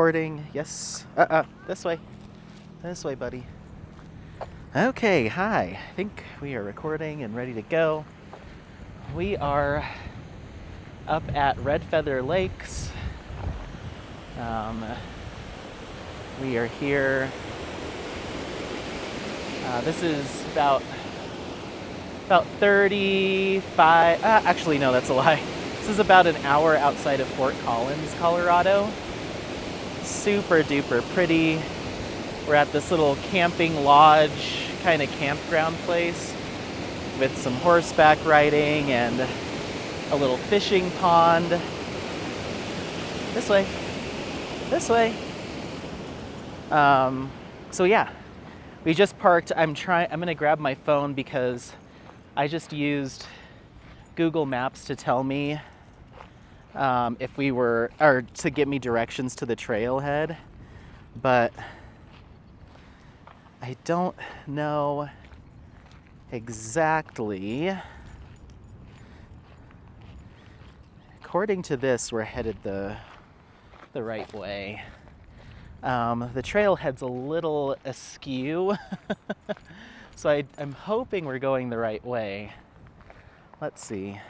recording. Yes. This way. This way, buddy. Okay, hi. I think we are recording and ready to go. We are up at Red Feather Lakes. We are here. This is about 35. Actually, no, that's a lie. This is about an hour outside of Fort Collins, Colorado. Super duper pretty. We're at this little camping lodge kind of campground place with some horseback riding and a little fishing pond. This way. This way. So yeah, we just parked. I'm gonna grab my phone because I just used Google Maps to tell me if we were, or to get me directions to the trailhead, but I don't know exactly. According to this, we're headed the right way. The trailhead's a little askew, so I'm hoping we're going the right way. Let's see.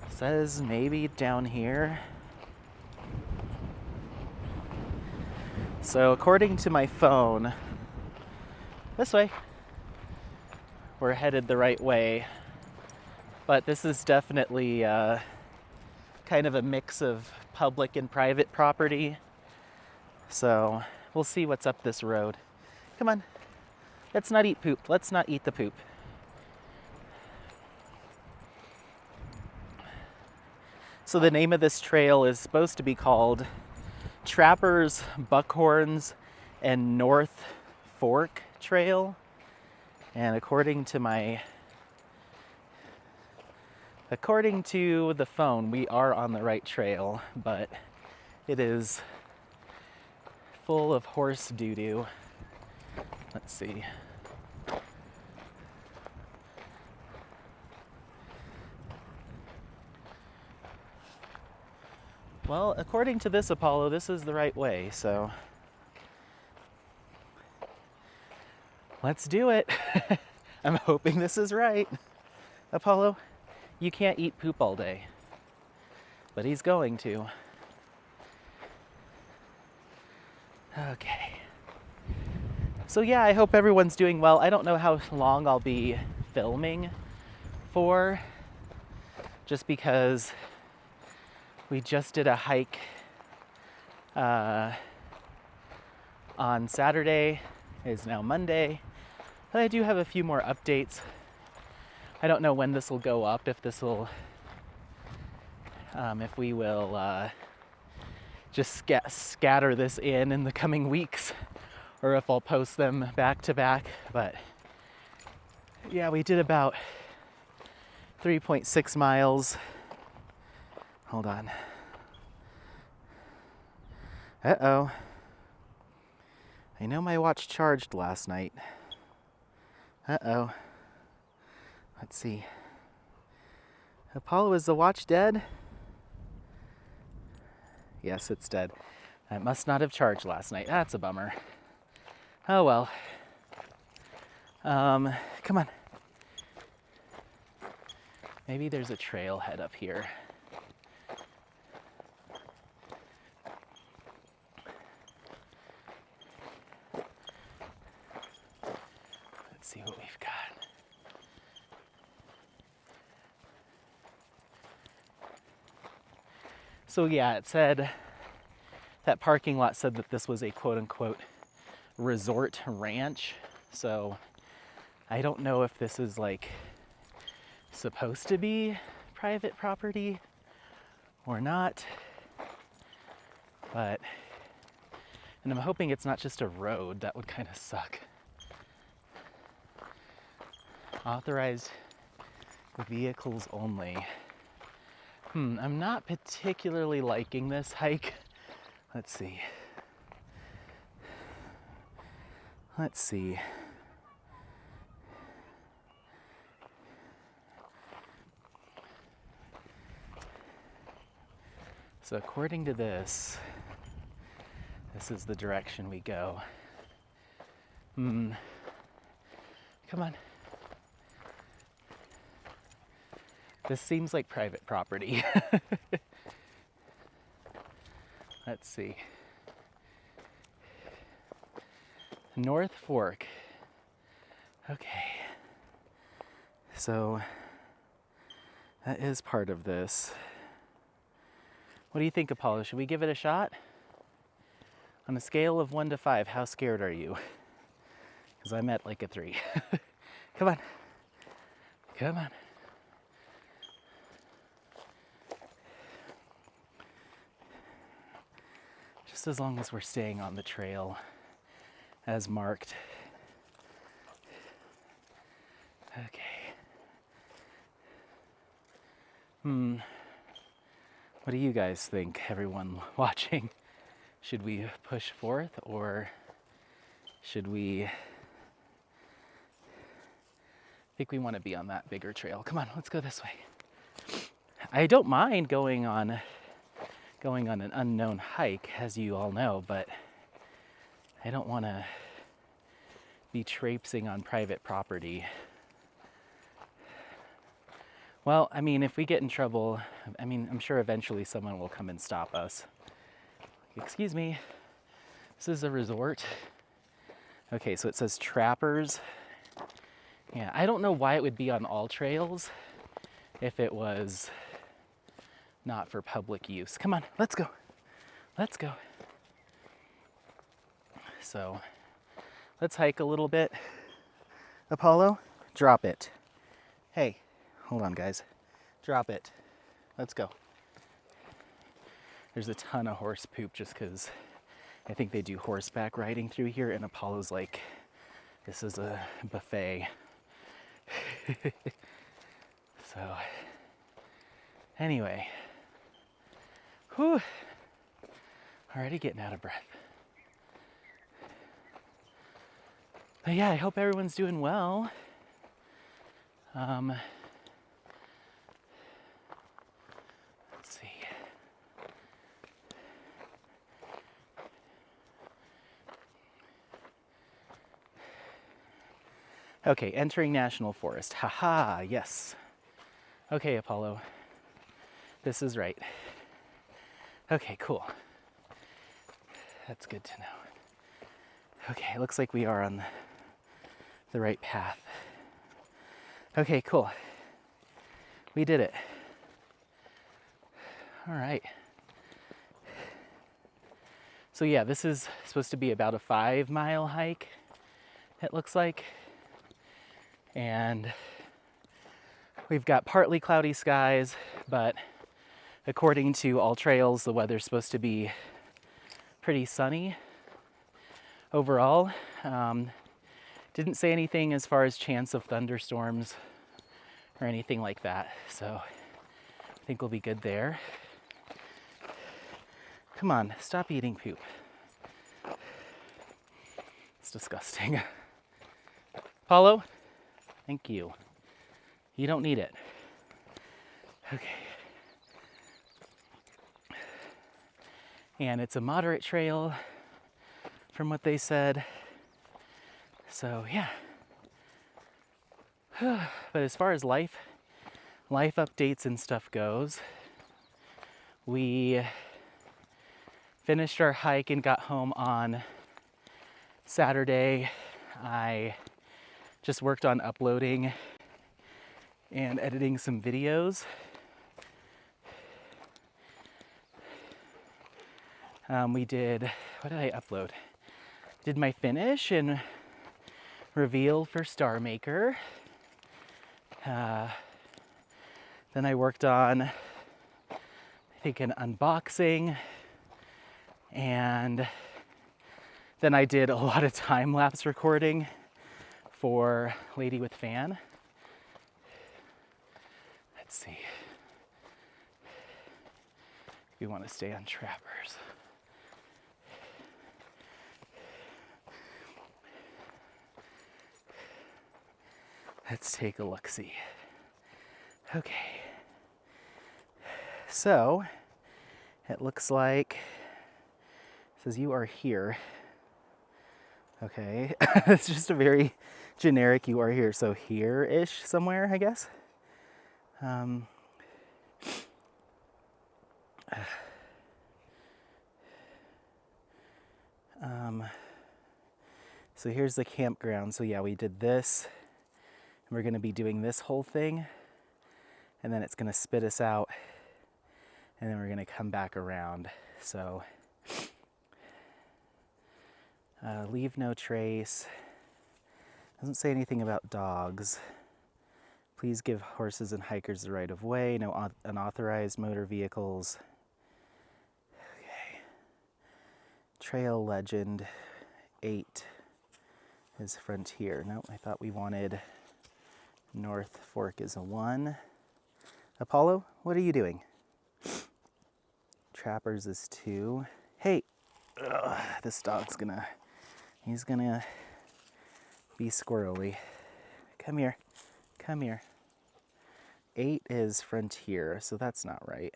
It says maybe down here. So according to my phone, this way, we're headed the right way. But this is definitely kind of a mix of public and private property. So we'll see what's up this road. Come on, let's not eat poop. Let's not eat the poop. So the name of this trail is supposed to be called Trappers, Buckhorns, and North Fork Trail. And according to the phone, we are on the right trail, but it is full of horse doo-doo. Let's see. Well, according to this Apollo, this is the right way, so let's do it. I'm hoping this is right. Apollo, you can't eat poop all day, but he's going to. Okay. So yeah, I hope everyone's doing well. I don't know how long I'll be filming for, just because we just did a hike on Saturday. It is now Monday, but I do have a few more updates. I don't know when this will go up, if we will just scatter this in the coming weeks, or if I'll post them back to back. But yeah, we did about 3.6 miles. Hold on. Uh-oh. I know my watch charged last night. Uh-oh. Let's see. Apollo, is the watch dead? Yes, it's dead. It must not have charged last night. That's a bummer. Oh well. Come on. Maybe there's a trailhead up here. Let's see what we've got. So yeah, it said, that parking lot said that this was a quote-unquote resort ranch. So I don't know if this is like supposed to be private property or not, and I'm hoping it's not just a road. That would kind of suck. Authorized vehicles only. I'm not particularly liking this hike. Let's see. So according to this, this is the direction we go. Come on. This seems like private property. Let's see. North Fork. Okay. So that is part of this. What do you think, Apollo? Should we give it a shot? On a scale of 1 to 5, how scared are you? Because I'm at like a 3. Come on. Come on. Just as long as we're staying on the trail as marked. Okay. What do you guys think, everyone watching? Should we push forth or should we? I think we want to be on that bigger trail. Come on, let's go this way. I don't mind going on an unknown hike, as you all know, but I don't want to be traipsing on private property. Well, I mean, if we get in trouble, I'm sure eventually someone will come and stop us. Excuse me, this is a resort. Okay, so it says trappers. Yeah, I don't know why it would be on all trails if it was not for public use. Come on, let's go. Let's go. So let's hike a little bit. Apollo, drop it. Hey, hold on, guys. Drop it. Let's go. There's a ton of horse poop just because I think they do horseback riding through here, and Apollo's like, this is a buffet. So, anyway. Whew. Already getting out of breath. But yeah, I hope everyone's doing well. Let's see. Okay, entering National Forest. Haha, yes. Okay, Apollo. This is right. Okay, cool. That's good to know. Okay, looks like we are on the right path. Okay, cool. We did it. All right. So yeah, this is supposed to be about a 5-mile hike, it looks like. And we've got partly cloudy skies, but according to all trails, the weather's supposed to be pretty sunny overall. Didn't say anything as far as chance of thunderstorms or anything like that, so I think we'll be good there. Come on, stop eating poop. It's disgusting. Paulo, thank you. You don't need it. Okay. And it's a moderate trail from what they said. So yeah. But as far as life updates and stuff goes, we finished our hike and got home on Saturday. I just worked on uploading and editing some videos. We did, what did I upload? Did my finish and reveal for Star Maker. Then I worked on, I think, an unboxing, and then I did a lot of time-lapse recording for Lady with Fan. Let's see. We want to stay on trappers. Let's take a look-see. Okay. So, It looks like it says you are here. Okay, it's just a very generic you are here. So here-ish somewhere, I guess. So here's the campground. So yeah, we did this. And we're gonna be doing this whole thing. And then it's gonna spit us out. And then we're gonna come back around. So leave no trace. Doesn't say anything about dogs. Please give horses and hikers the right of way. No unauthorized motor vehicles. Okay. Trail legend 8 is frontier. No, I thought we wanted North Fork is a 1. Apollo, what are you doing? Trappers is 2. Hey, this dog's he's gonna be squirrely. Come here, come here. 8 is frontier, so that's not right.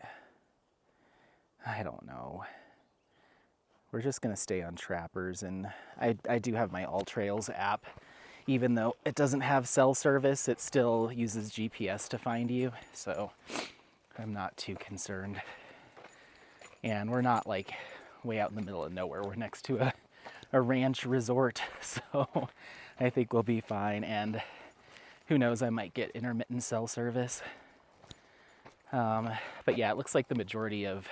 I don't know. We're just gonna stay on trappers, and I do have my All Trails app. Even though it doesn't have cell service, it still uses GPS to find you, so I'm not too concerned. And we're not like way out in the middle of nowhere. We're next to a ranch resort, so I think we'll be fine. And who knows, I might get intermittent cell service. But yeah, it looks like the majority of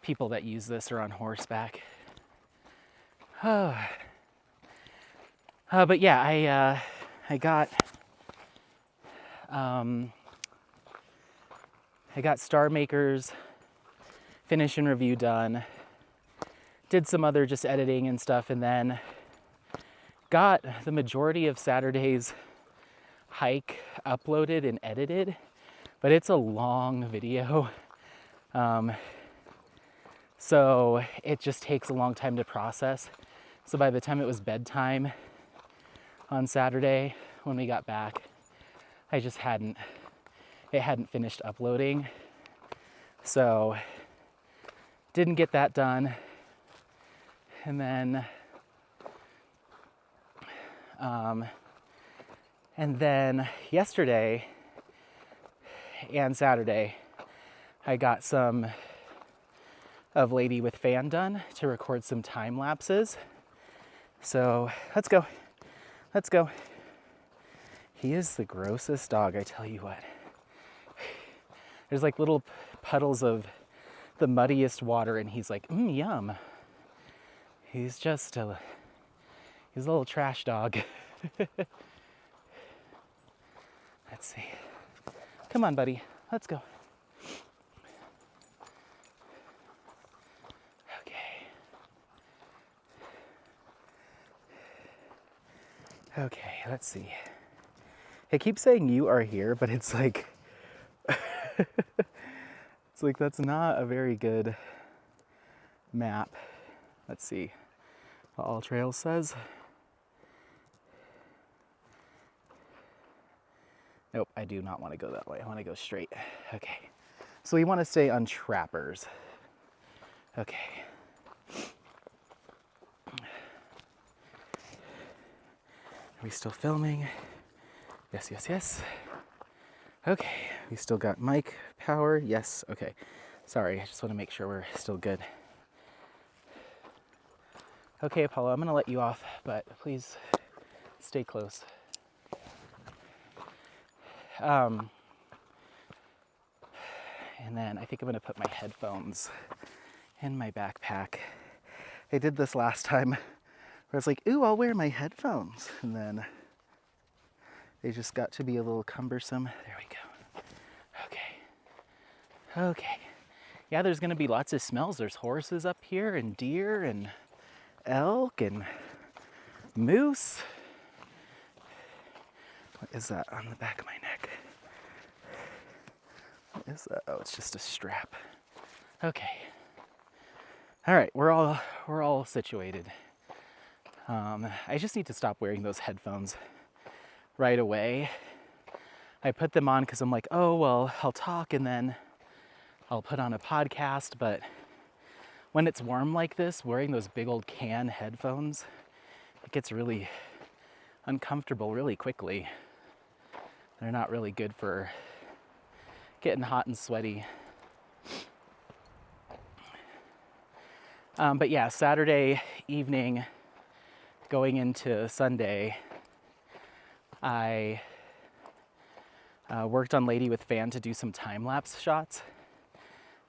people that use this are on horseback. But yeah, I got Star Makers finish and review done. Did some other just editing and stuff, and then got the majority of Saturday's hike uploaded and edited, but it's a long video. So it just takes a long time to process. So by the time it was bedtime on Saturday when we got back, it hadn't finished uploading. So didn't get that done. And then yesterday and Saturday, I got some of Lady with Fan done to record some time lapses. So let's go. Let's go. He is the grossest dog, I tell you what. There's like little puddles of the muddiest water, and he's like, yum. He's a little trash dog. Let's see. Come on, buddy. Let's go. Okay, let's see. It keeps saying you are here, but it's like, it's like that's not a very good map. Let's see what All Trails says. Nope, I do not want to go that way. I want to go straight. Okay, so we want to stay on trappers. Okay. Are we still filming? Yes, yes, yes. Okay, we still got mic power. Yes, okay. Sorry, I just want to make sure we're still good. Okay, Apollo, I'm gonna let you off, but please stay close. And then I think I'm gonna put my headphones in my backpack. I did this last time where I was like, ooh, I'll wear my headphones. And then they just got to be a little cumbersome. There we go. Okay. Okay. Yeah, there's gonna be lots of smells. There's horses up here and deer and elk and moose. What is that on the back of my neck? What is that? Oh, it's just a strap. Okay. All right, we're all situated. I just need to stop wearing those headphones right away. I put them on because I'm like, oh, well, I'll talk and then I'll put on a podcast, but when it's warm like this, wearing those big old can headphones, it gets really uncomfortable really quickly. They're not really good for getting hot and sweaty. But yeah, Saturday evening going into Sunday, I worked on Lady with Fan to do some time-lapse shots.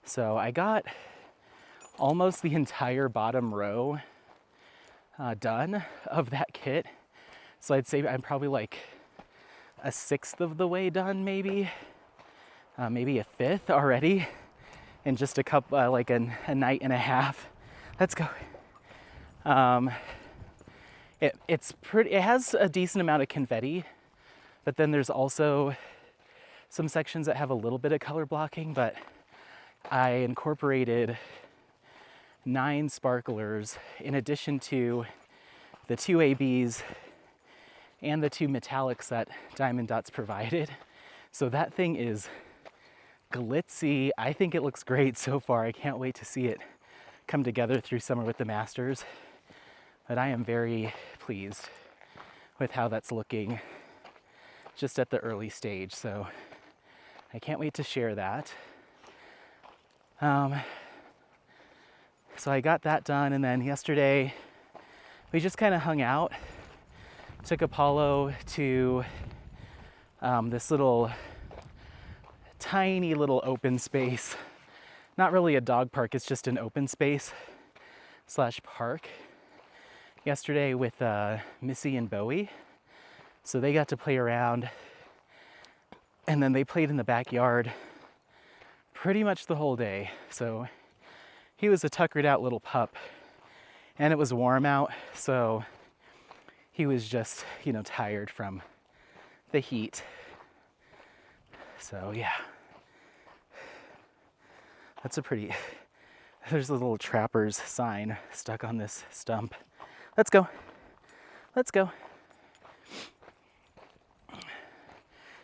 So I got almost the entire bottom row done of that kit. So I'd say I'm probably like a sixth of the way done, maybe a fifth already in just a couple, like a night and a half. Let's go. It's pretty. It has a decent amount of confetti, but then there's also some sections that have a little bit of color blocking. But I incorporated 9 sparklers in addition to the 2 ABs and the 2 metallics that Diamond Dots provided. So that thing is glitzy. I think it looks great so far. I can't wait to see it come together through summer with the Masters. But I am very pleased with how that's looking just at the early stage. So I can't wait to share that. So I got that done, and then yesterday we just kind of hung out. Took Apollo to this little tiny little open space. Not really a dog park, it's just an open space / park. Yesterday with Missy and Bowie. So they got to play around, and then they played in the backyard pretty much the whole day. So he was a tuckered out little pup, and it was warm out, so he was just, tired from the heat. So yeah, that's there's a little trapper's sign stuck on this stump. Let's go. Let's go.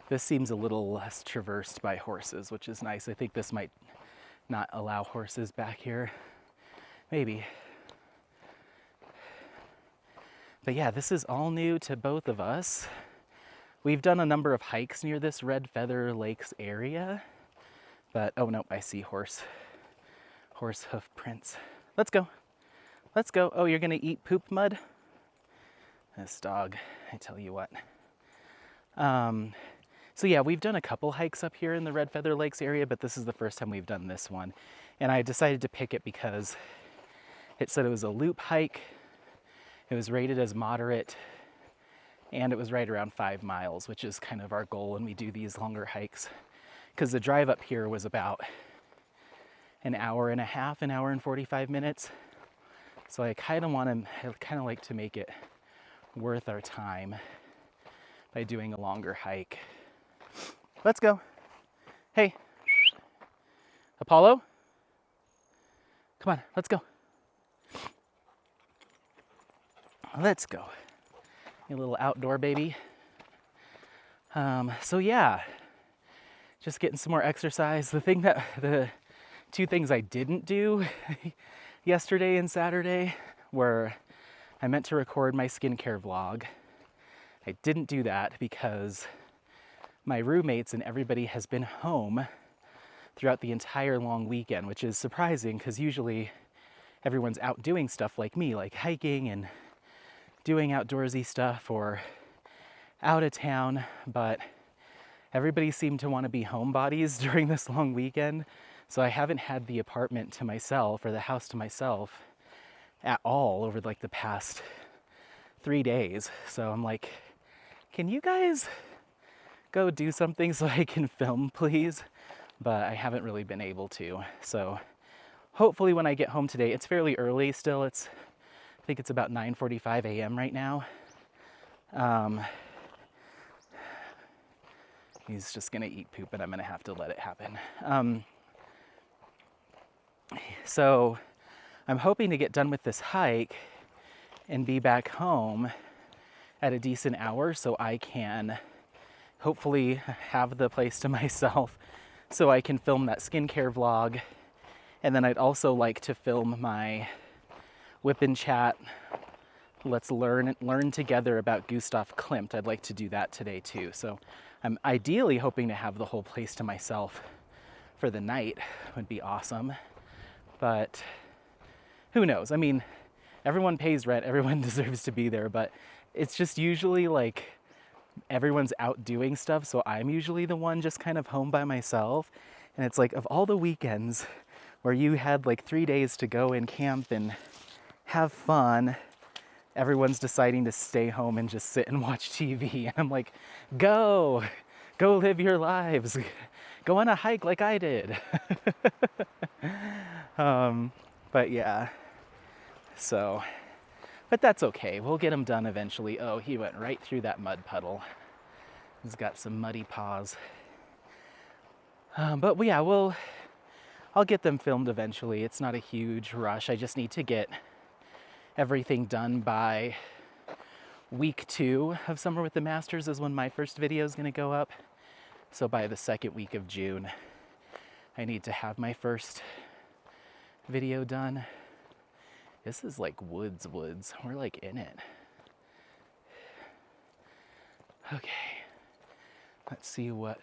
This seems a little less traversed by horses, which is nice. I think this might not allow horses back here. Maybe. But yeah, this is all new to both of us. We've done a number of hikes near this Red Feather Lakes area. But, oh no, I see horse hoof prints. Let's go. Let's go. Oh, you're gonna eat poop mud? This dog, I tell you what. So yeah, we've done a couple hikes up here in the Red Feather Lakes area, but this is the first time we've done this one. And I decided to pick it because it said it was a loop hike. It was rated as moderate, and it was right around 5 miles, which is kind of our goal when we do these longer hikes. Because the drive up here was about an hour and a half, an hour and 45 minutes. So I kind of like to make it worth our time by doing a longer hike. Let's go. Hey, Apollo, come on, let's go. Let's go, you little outdoor baby. So yeah, just getting some more exercise. The 2 things I didn't do yesterday and Saturday were, I meant to record my skincare vlog. I didn't do that because my roommates and everybody has been home throughout the entire long weekend, which is surprising because usually everyone's out doing stuff like me, like hiking and doing outdoorsy stuff or out of town, but everybody seemed to want to be homebodies during this long weekend. So I haven't had the apartment to myself or the house to myself at all over like the past 3 days. So I'm like, can you guys go do something so I can film, please? But I haven't really been able to. So hopefully when I get home today, it's fairly early still. I think it's about 9:45 a.m. right now. He's just gonna eat poop and I'm gonna have to let it happen. So I'm hoping to get done with this hike and be back home at a decent hour so I can hopefully have the place to myself so I can film that skincare vlog. And then I'd also like to film my whip and chat. Let's learn together about Gustav Klimt. I'd like to do that today too. So I'm ideally hoping to have the whole place to myself for the night. Would be awesome. But who knows? I mean, everyone pays rent, everyone deserves to be there, but it's just usually like everyone's out doing stuff, so I'm usually the one just kind of home by myself. And it's like, of all the weekends where you had like 3 days to go and camp and have fun, everyone's deciding to stay home and just sit and watch TV. And I'm like, go live your lives. Go on a hike like I did. But yeah, so, but that's okay. We'll get him done eventually. Oh, he went right through that mud puddle. He's got some muddy paws. But yeah, I'll get them filmed eventually. It's not a huge rush. I just need to get everything done by week 2 of Summer with the Masters is when my first video is going to go up. So by the second week of June, I need to have my first video done. This is like woods. We're like in it. Okay. Let's see what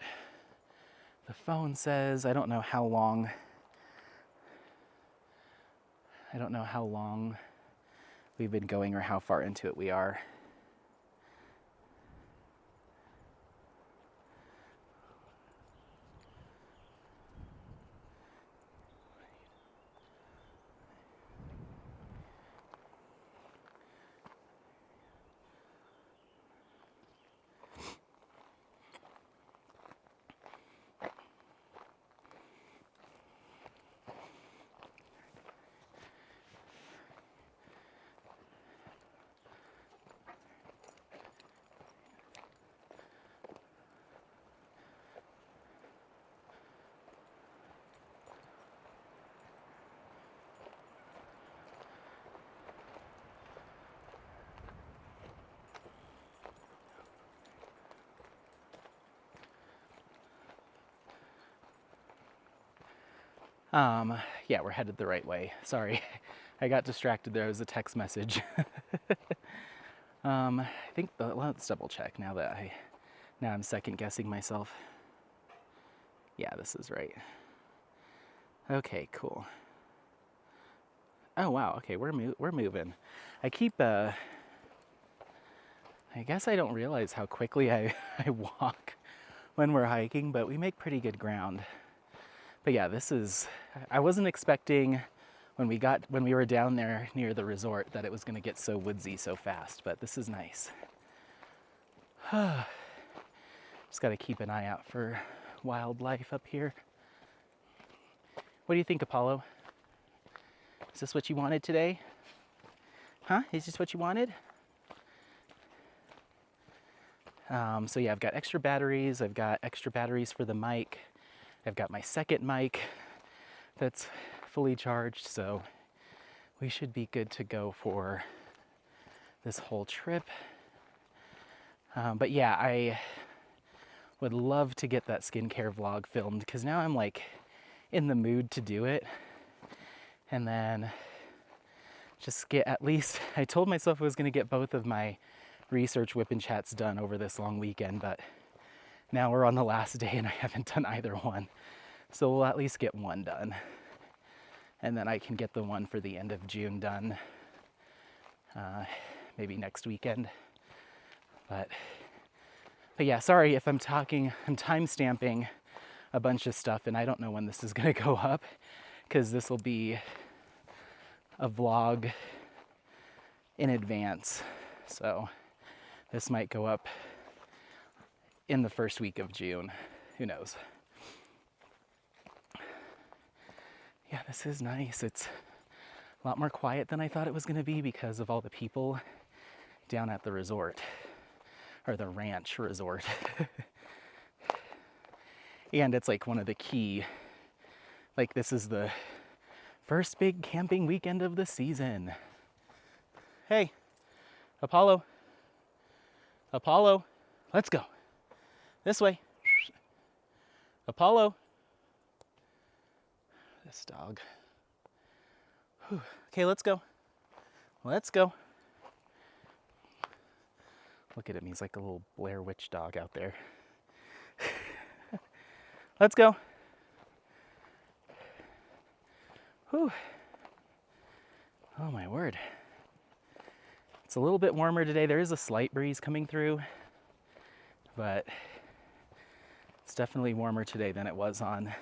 the phone says. I don't know how long we've been going or how far into it we are. Yeah, we're headed the right way. Sorry, I got distracted there. It was a text message. I think, let's double check now I'm second guessing myself. Yeah, this is right. Okay, cool. Oh wow, okay, we're moving. I guess I don't realize how quickly I walk when we're hiking, but we make pretty good ground. But yeah, I wasn't expecting when we were down there near the resort that it was going to get so woodsy so fast, but this is nice. Just got to keep an eye out for wildlife up here. What do you think, Apollo? Is this what you wanted today? Huh? Is this what you wanted? So yeah, I've got extra batteries. I've got extra batteries for the mic. I've got my second mic that's fully charged, so we should be good to go for this whole trip. But yeah, I would love to get that skincare vlog filmed because now I'm like in the mood to do it. And then just get at least, I told myself I was going to get both of my research whip and chats done over this long weekend, but now we're on the last day and I haven't done either one. So we'll at least get one done. And then I can get the one for the end of June done. Maybe next weekend. But yeah, sorry if I'm time stamping a bunch of stuff and I don't know when this is gonna go up because this will be a vlog in advance. So this might go up in the first week of June. Who knows? Yeah, this is nice. It's a lot more quiet than I thought it was going to be because of all the people down at the resort, or the ranch resort. And it's like one of the key, like this is the first big camping weekend of the season. Hey, Apollo, let's go. This way. Apollo, This dog. Whew. Okay, let's go. Let's go. Look at him, he's like a little Blair Witch dog out there. Let's go. Whew. Oh my word. It's a little bit warmer today. There is a slight breeze coming through, but it's definitely warmer today than it was on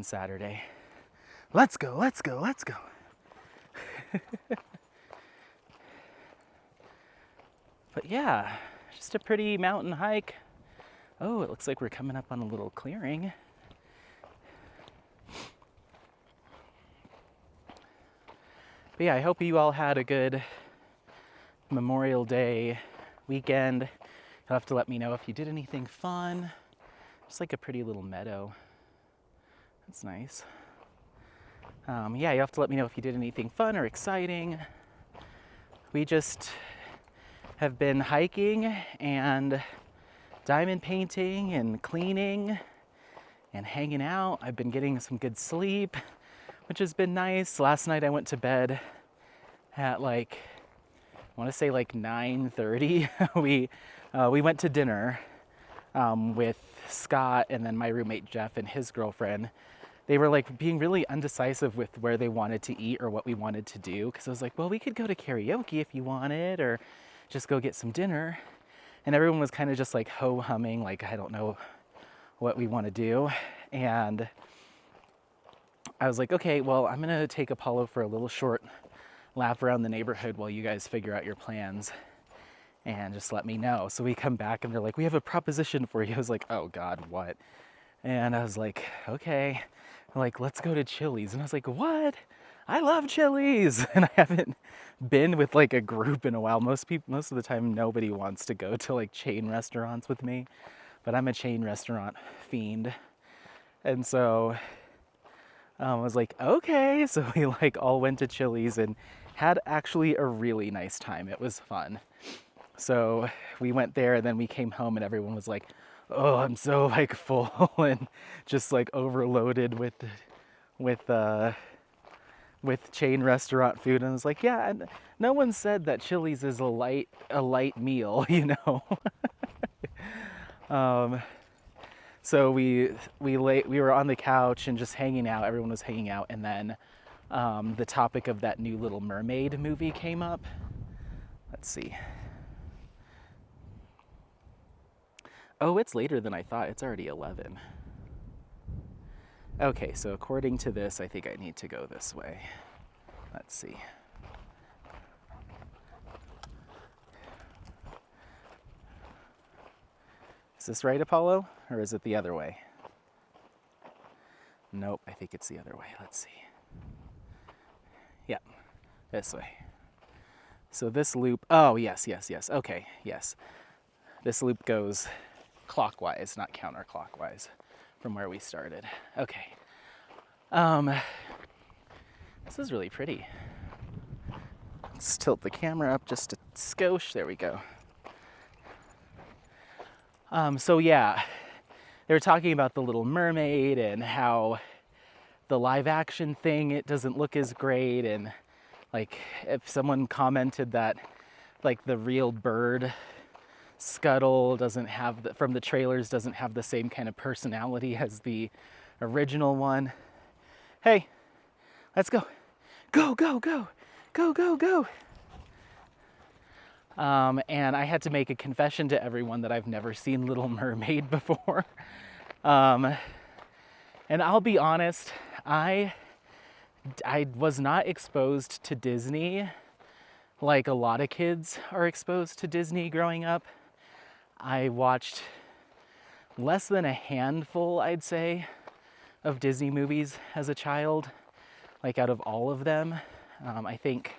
Saturday. Let's go, let's go, let's go. But yeah, just a pretty mountain hike. Oh, it looks like we're coming up on a little clearing. But yeah, I hope you all had a good Memorial Day weekend. You'll have to let me know if you did anything fun. Just like a pretty little meadow. That's nice. Yeah, you have to let me know if you did anything fun or exciting. We just have been hiking and diamond painting and cleaning and hanging out. I've been getting some good sleep, which has been nice. Last night I went to bed at like, I want to say like 9:30. We went to dinner with Scott and then my roommate Jeff and his girlfriend. They were like being really undecisive with where they wanted to eat or what we wanted to do. Because I was like, well, we could go to karaoke if you wanted, or just go get some dinner. And everyone was kind of just like ho-humming, like, I don't know what we want to do. And I was like, okay, well, I'm gonna take Apollo for a little short lap around the neighborhood while you guys figure out your plans and just let me know. So we come back and they're like, we have a proposition for you. I was like, oh God, what? And I was like, okay. Like, let's go to Chili's. And I was like, what? I love Chili's. And I haven't been with like a group in a while. Most of the time, nobody wants to go to like chain restaurants with me, but I'm a chain restaurant fiend. And so I was like, okay. So we like all went to Chili's and had actually a really nice time. It was fun. So we went there and then we came home and everyone was like, oh, I'm so like full and just like overloaded with chain restaurant food. And I was like, yeah, no one said that Chili's is a light meal, you know. So we were on the couch and just hanging out. Everyone was hanging out, and then the topic of that new Little Mermaid movie came up. Let's see. Oh, it's later than I thought. It's already 11. Okay, so according to this, I think I need to go this way. Let's see. Is this right, Apollo? Or is it the other way? Nope, I think it's the other way. Let's see. Yeah, this way. So this loop, oh, yes. Okay, yes. This loop goes clockwise, not counterclockwise from where we started. Okay. This is really pretty. Let's tilt the camera up just a skosh. There we go. So yeah, they were talking about the Little Mermaid and how the live action thing, it doesn't look as great. And like, if someone commented that like the real bird Scuttle doesn't have from the trailers doesn't have the same kind of personality as the original one. Hey, let's go. Go. And I had to make a confession to everyone that I've never seen Little Mermaid before. And I'll be honest, I was not exposed to Disney like a lot of kids are exposed to Disney growing up. I watched less than a handful, I'd say, of Disney movies as a child, like out of all of them. I think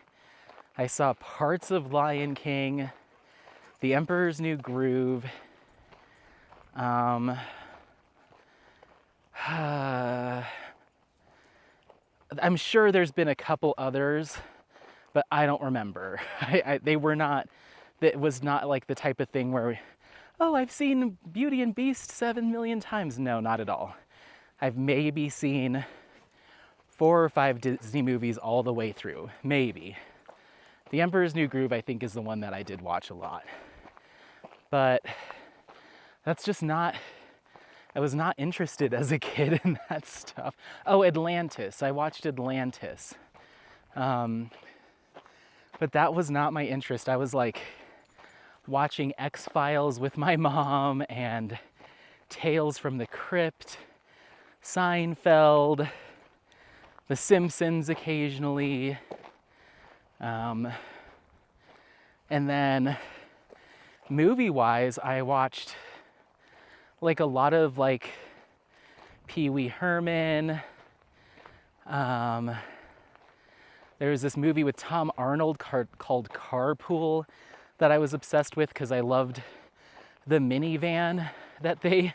I saw parts of Lion King, The Emperor's New Groove, I'm sure there's been a couple others, but I don't remember. They were not, it was not like the type of thing where, oh, I've seen Beauty and Beast 7 million times. No, not at all. I've maybe seen 4 or 5 Disney movies all the way through, maybe. The Emperor's New Groove, I think, is the one that I did watch a lot. But that's just not, I was not interested as a kid in that stuff. Oh, Atlantis. I watched Atlantis. But that was not my interest. I was like watching X-Files with my mom and Tales from the Crypt, Seinfeld, The Simpsons occasionally. And then movie-wise, I watched like a lot of like Pee Wee Herman. There was this movie with Tom Arnold called Carpool that I was obsessed with because I loved the minivan that they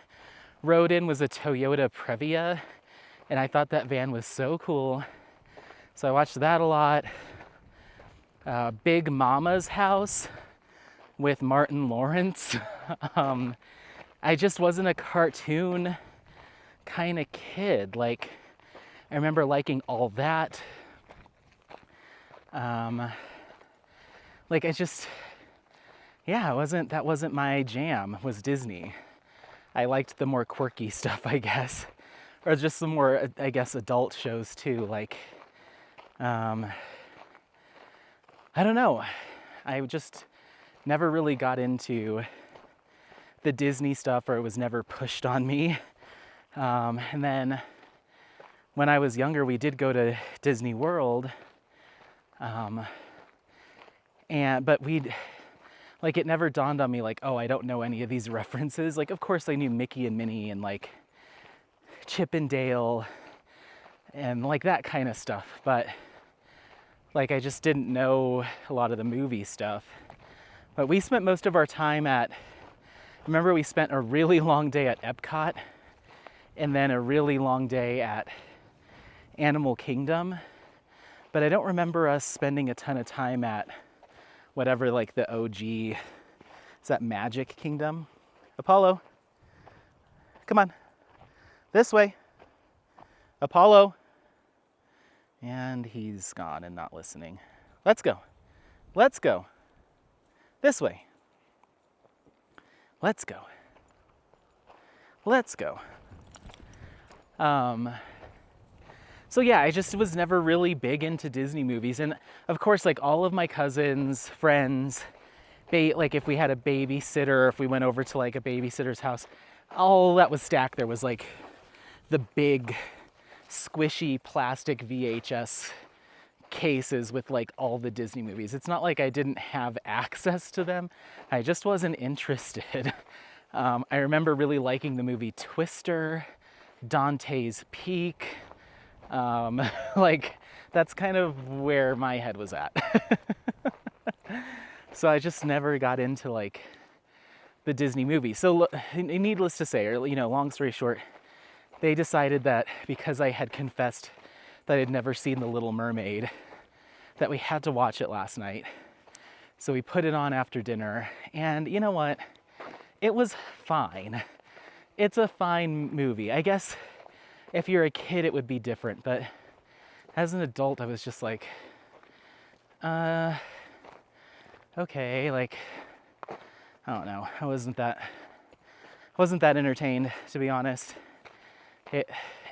rode in was a Toyota Previa, and I thought that van was so cool. So I watched that a lot. Big Mama's House with Martin Lawrence. I just wasn't a cartoon kind of kid. Like, I remember liking all that. Like, I just, yeah, that wasn't my jam, was Disney. I liked the more quirky stuff, I guess. Or just some more, I guess, adult shows too. Like, I don't know. I just never really got into the Disney stuff, or it was never pushed on me. And then when I was younger, we did go to Disney World. But like, it never dawned on me like, oh, I don't know any of these references. Like, of course I knew Mickey and Minnie and like Chip and Dale and like that kind of stuff. But like, I just didn't know a lot of the movie stuff. But we spent most of our time remember we spent a really long day at Epcot and then a really long day at Animal Kingdom. But I don't remember us spending a ton of time at whatever, like the OG, is that Magic Kingdom? Apollo, come on, this way. Apollo. And he's gone and not listening. Let's go. Let's go. This way. Let's go. Let's go. So yeah, I just was never really big into Disney movies. And of course, like all of my cousins, friends, like if we had a babysitter, if we went over to like a babysitter's house, all that was stacked there was like the big squishy plastic VHS cases with like all the Disney movies. It's not like I didn't have access to them. I just wasn't interested. I remember really liking the movie Twister, Dante's Peak. Like, that's kind of where my head was at. So I just never got into like the Disney movies. So needless to say, or, you know, long story short, they decided that because I had confessed that I'd never seen The Little Mermaid, that we had to watch it last night. So we put it on after dinner, and you know what? It was fine. It's a fine movie. I guess if you're a kid, it would be different, but as an adult, I was just like, okay, like, I don't know. I wasn't that entertained, to be honest.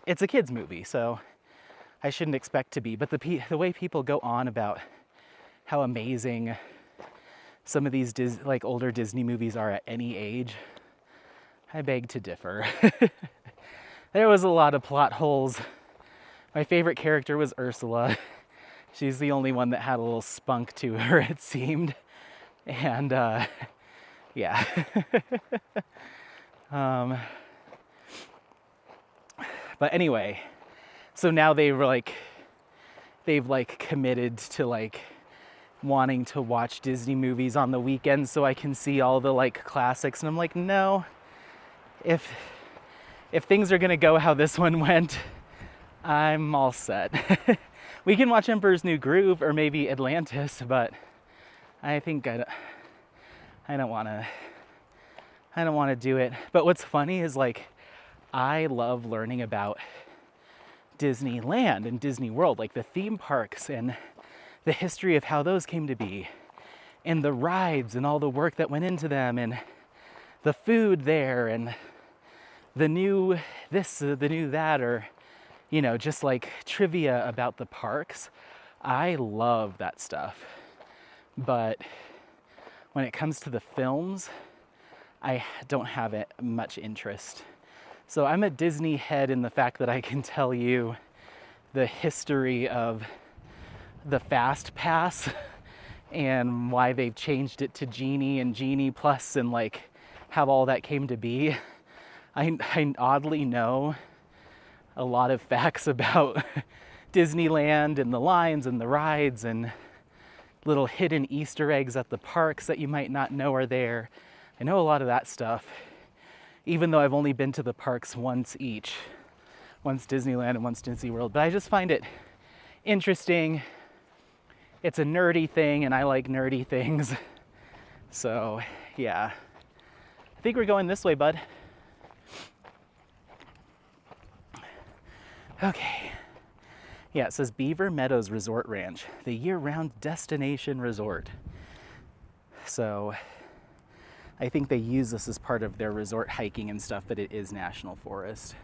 It's a kid's movie, so I shouldn't expect to be. But the way people go on about how amazing some of these like older Disney movies are at any age, I beg to differ. There was a lot of plot holes. My favorite character was Ursula. She's the only one that had a little spunk to her, it seemed. And yeah. But anyway, so now they've committed to like wanting to watch Disney movies on the weekends so I can see all the like classics. And I'm like, no, if things are gonna go how this one went, I'm all set. We can watch Emperor's New Groove or maybe Atlantis, but I think I don't want to do it. But what's funny is like, I love learning about Disneyland and Disney World, like the theme parks and the history of how those came to be, and the rides and all the work that went into them, and the food there, and the new this, the new that, or, you know, just like trivia about the parks. I love that stuff. But when it comes to the films, I don't have it much interest. So I'm a Disney head in the fact that I can tell you the history of the Fast Pass and why they've changed it to Genie and Genie Plus and like how all that came to be. I oddly know a lot of facts about Disneyland and the lines and the rides and little hidden Easter eggs at the parks that you might not know are there. I know a lot of that stuff, even though I've only been to the parks once each, once Disneyland and once Disney World. But I just find it interesting. It's a nerdy thing, and I like nerdy things. So, yeah. I think we're going this way, bud. Okay. Yeah, it says Beaver Meadows Resort Ranch, the year-round destination resort. So I think they use this as part of their resort hiking and stuff, but it is national forest.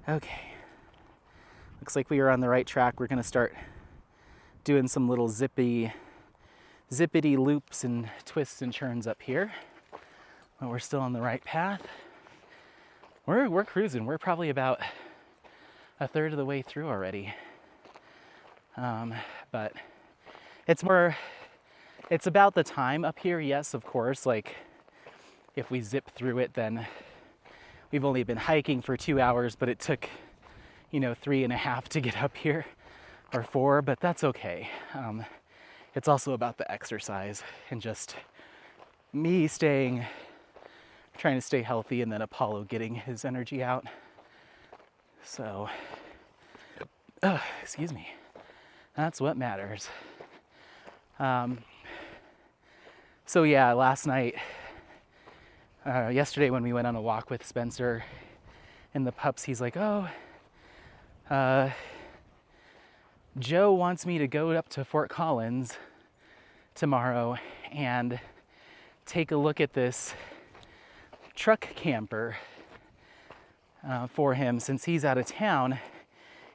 Okay. Looks like we are on the right track. We're going to start doing some little zippity loops and twists and turns up here. But we're still on the right path. We're cruising. We're probably about a third of the way through already. But it's about the time up here. Yes, of course, like if we zip through it, then we've only been hiking for 2 hours, but it took, 3.5 to get up here, or 4, but that's okay. It's also about the exercise and just me trying to stay healthy, and then Apollo getting his energy out. So, excuse me. That's what matters. So yeah, last night, yesterday when we went on a walk with Spencer and the pups, he's like, Joe wants me to go up to Fort Collins tomorrow and take a look at this truck camper for him, since he's out of town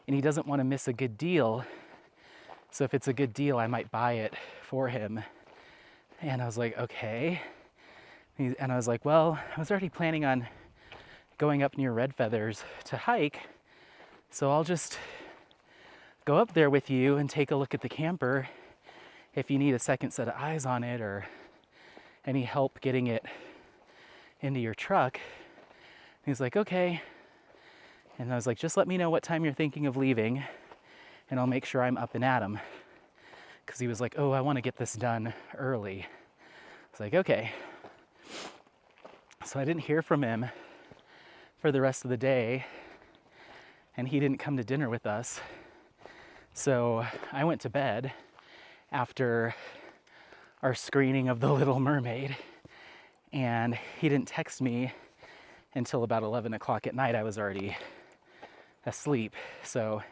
and he doesn't want to miss a good deal. So if it's a good deal, I might buy it for him. And I was like, okay. And I was like, well, I was already planning on going up near Red Feathers to hike, so I'll just go up there with you and take a look at the camper if you need a second set of eyes on it or any help getting it into your truck. And he's like, okay. And I was like, just let me know what time you're thinking of leaving and I'll make sure I'm up and at 'em. Because he was like, I want to get this done early. I was like, okay. So I didn't hear from him for the rest of the day, and he didn't come to dinner with us. So I went to bed after our screening of The Little Mermaid, and he didn't text me until about 11 o'clock at night. I was already asleep. So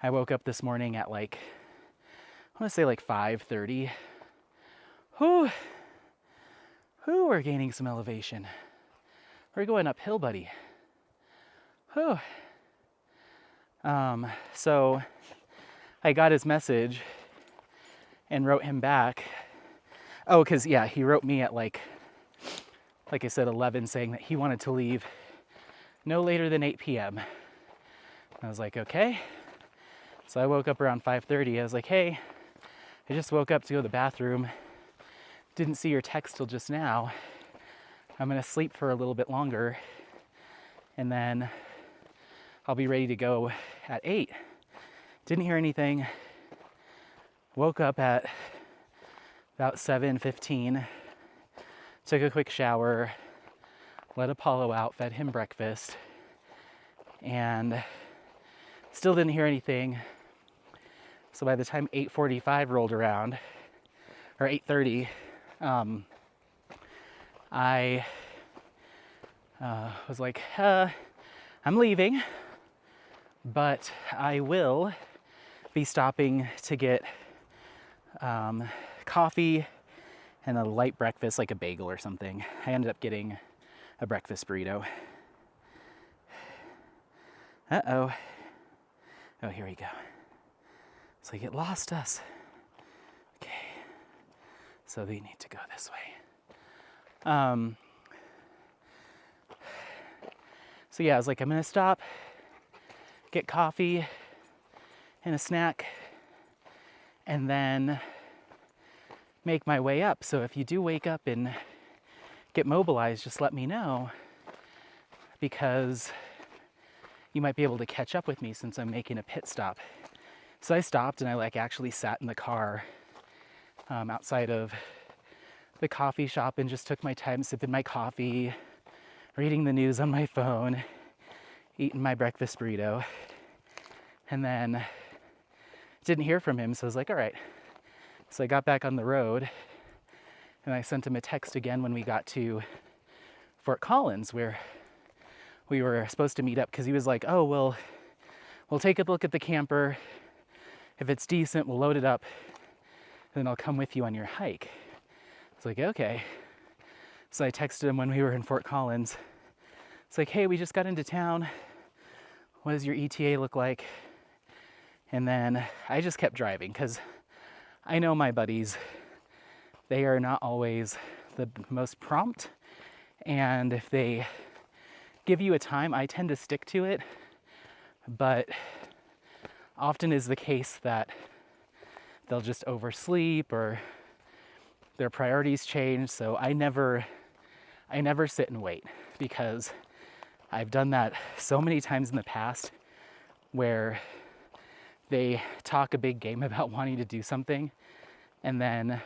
I woke up this morning at I want to say 5:30. We're gaining some elevation. We're going uphill, buddy. So I got his message and wrote him back. Because he wrote me at like I said, 11, saying that he wanted to leave no later than 8 p.m. I was like, okay. So I woke up around 5:30. I was like, hey, I just woke up to go to the bathroom. Didn't see your text till just now. I'm gonna sleep for a little bit longer, and then I'll be ready to go at 8. Didn't hear anything. Woke up at about 7:15. Took a quick shower, let Apollo out, fed him breakfast, and still didn't hear anything. So by the time 8:45 rolled around, or 8:30, I was like, I'm leaving, but I will be stopping to get coffee and a light breakfast, like a bagel or something. I ended up getting a breakfast burrito. Uh-oh. Oh, here we go. It's like it lost us. Okay. So we need to go this way. So yeah, I was like, I'm gonna stop, get coffee and a snack, and then make my way up. So if you do wake up and get mobilized, just let me know, because you might be able to catch up with me since I'm making a pit stop. So I stopped and I like actually sat in the car outside of the coffee shop and just took my time sipping my coffee, reading the news on my phone, eating my breakfast burrito, and then didn't hear from him. So I was like, all right. So I got back on the road and I sent him a text again when we got to Fort Collins, where we were supposed to meet up, because he was like, oh, well, we'll take a look at the camper. If it's decent, we'll load it up, and then I'll come with you on your hike. It's like, okay. So I texted him when we were in Fort Collins. It's like, hey, we just got into town. What does your ETA look like? And then I just kept driving, because I know my buddies, they are not always the most prompt. And if they give you a time, I tend to stick to it. But often is the case that they'll just oversleep or their priorities change. So I never sit and wait, because I've done that so many times in the past where they talk a big game about wanting to do something, and then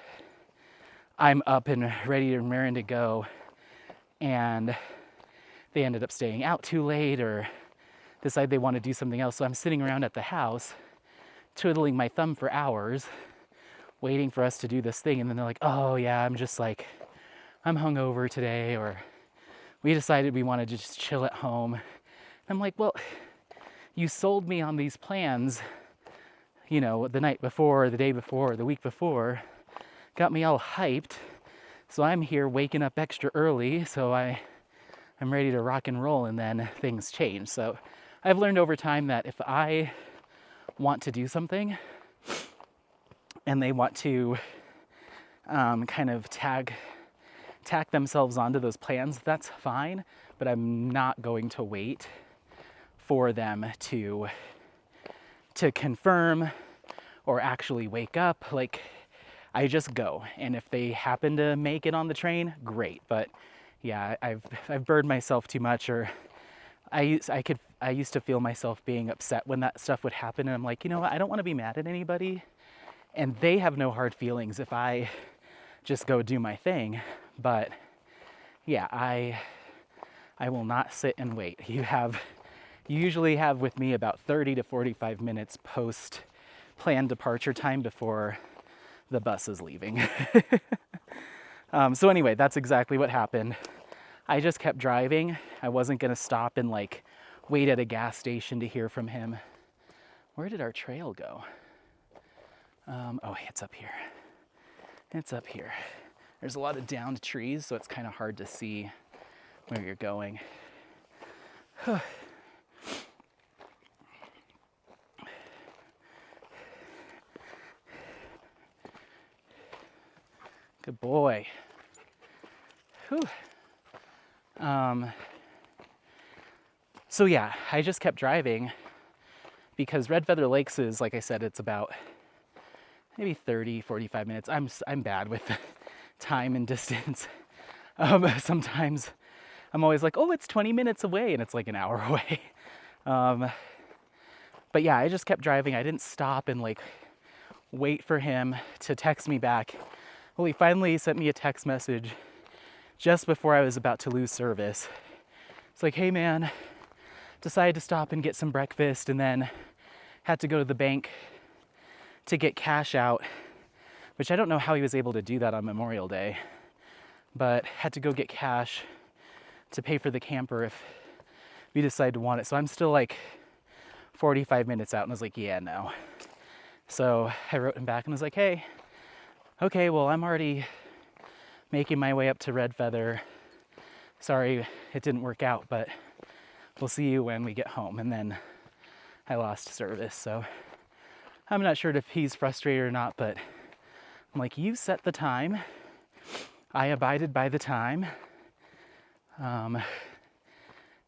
I'm up and ready and raring to go, and they ended up staying out too late or decide they want to do something else. So I'm sitting around at the house, twiddling my thumb for hours, waiting for us to do this thing. And then they're like, oh yeah, I'm hungover today, or we decided we wanted to just chill at home. And I'm like, well, you sold me on these plans, you know, the night before, the day before, the week before, got me all hyped. So I'm here waking up extra early, so I'm ready to rock and roll, and then things change. So I've learned over time that if I want to do something and they want to kind of tack themselves onto those plans, that's fine, but I'm not going to wait for them to confirm or actually wake up. Like, I just go, and if they happen to make it on the train, great. But yeah, I've burned myself too much, or I used to feel myself being upset when that stuff would happen, and I'm like, you know what, I don't want to be mad at anybody, and they have no hard feelings if I just go do my thing. But yeah, I will not sit and wait. You usually have with me about 30 to 45 minutes post planned departure time before the bus is leaving. So anyway, that's exactly what happened. I just kept driving. I wasn't gonna stop and like wait at a gas station to hear from him. Where did our trail go? Oh, it's up here. It's up here. There's a lot of downed trees, so it's kind of hard to see where you're going. Good boy. Whew. So yeah, I just kept driving because Red Feather Lakes is, like I said, it's about maybe 30, 45 minutes. I'm bad with time and distance. Sometimes I'm always like, oh, it's 20 minutes away, and it's like an hour away. But yeah, I just kept driving. I didn't stop and like wait for him to text me back. Well, he finally sent me a text message just before I was about to lose service. It's like, hey man, decided to stop and get some breakfast, and then had to go to the bank to get cash out, which I don't know how he was able to do that on Memorial Day, but had to go get cash to pay for the camper if we decide to want it. So I'm still like 45 minutes out, and I was like, yeah, no. So I wrote him back and was like, hey, okay, well, I'm already making my way up to Red Feather. Sorry it didn't work out, but we'll see you when we get home. And then I lost service. So I'm not sure if he's frustrated or not, but I'm like, you set the time. I abided by the time. And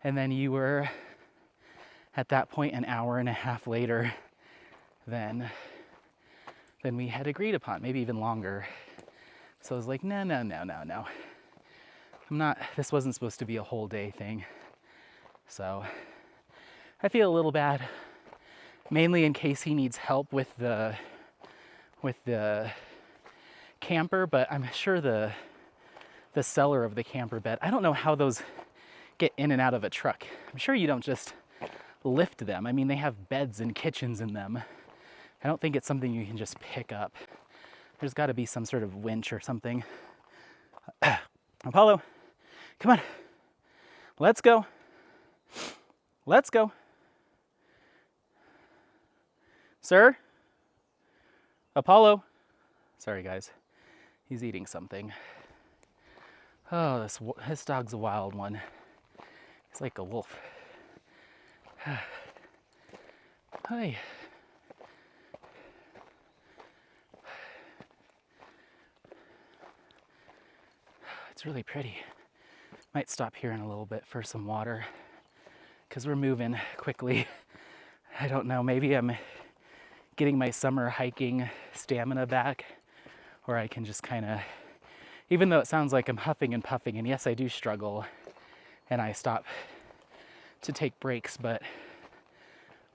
then you were at that point an hour and a half later than we had agreed upon, maybe even longer. So I was like, no. I'm not, this wasn't supposed to be a whole day thing. So I feel a little bad, mainly in case he needs help with the camper, but I'm sure the seller of the camper bed, I don't know how those get in and out of a truck. I'm sure you don't just lift them. I mean, they have beds and kitchens in them. I don't think it's something you can just pick up. There's got to be some sort of winch or something. Apollo, come on. Let's go. Let's go. Sir? Apollo? Sorry, guys. He's eating something. Oh, this dog's a wild one. He's like a wolf. Hi. It's really pretty. Might stop here in a little bit for some water because we're moving quickly. I don't know, maybe I'm getting my summer hiking stamina back, or I can just kind of, even though it sounds like I'm huffing and puffing, and yes, I do struggle and I stop to take breaks, but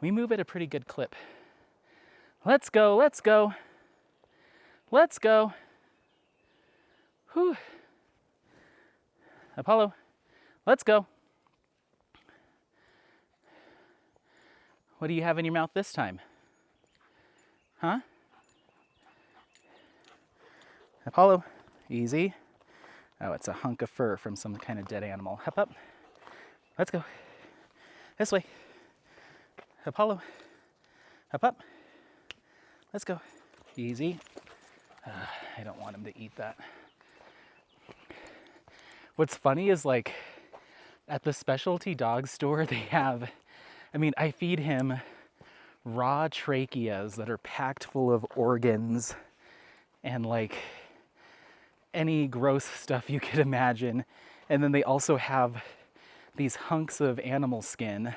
we move at a pretty good clip. Let's go, let's go. Let's go. Whew. Apollo, let's go. What do you have in your mouth this time? Huh? Apollo, easy. Oh, it's a hunk of fur from some kind of dead animal. Hop up. Let's go. This way. Apollo, hop up. Let's go. Easy. I don't want him to eat that. What's funny is, like, at the specialty dog store, they have, I mean, I feed him raw tracheas that are packed full of organs and, like, any gross stuff you could imagine. And then they also have these hunks of animal skin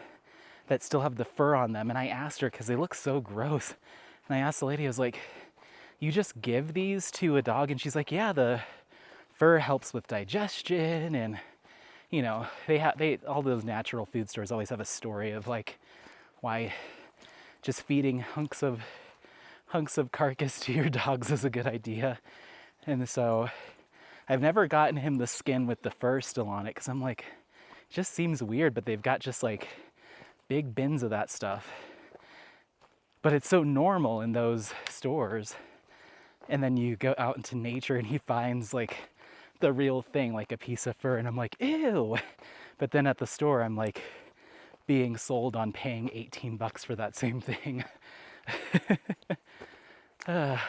that still have the fur on them. And I asked her, because they look so gross, and I asked the lady, I was like, you just give these to a dog? And she's like, yeah, the fur helps with digestion, and you know, all those natural food stores always have a story of like why just feeding hunks of carcass to your dogs is a good idea. And so I've never gotten him the skin with the fur still on it, because I'm like, it just seems weird, but they've got just like big bins of that stuff. But it's so normal in those stores. And then you go out into nature and he finds like the real thing, like a piece of fur, and I'm like, ew. But then at the store, I'm like being sold on paying $18 for that same thing. Oh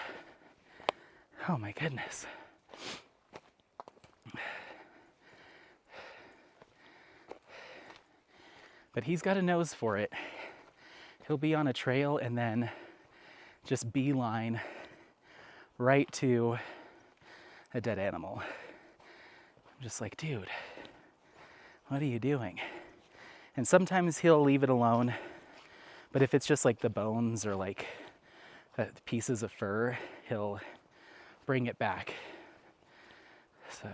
my goodness. But he's got a nose for it. He'll be on a trail and then just beeline right to a dead animal. I'm just like, dude, what are you doing? And sometimes he'll leave it alone, but if it's just like the bones or like pieces of fur, he'll bring it back. So,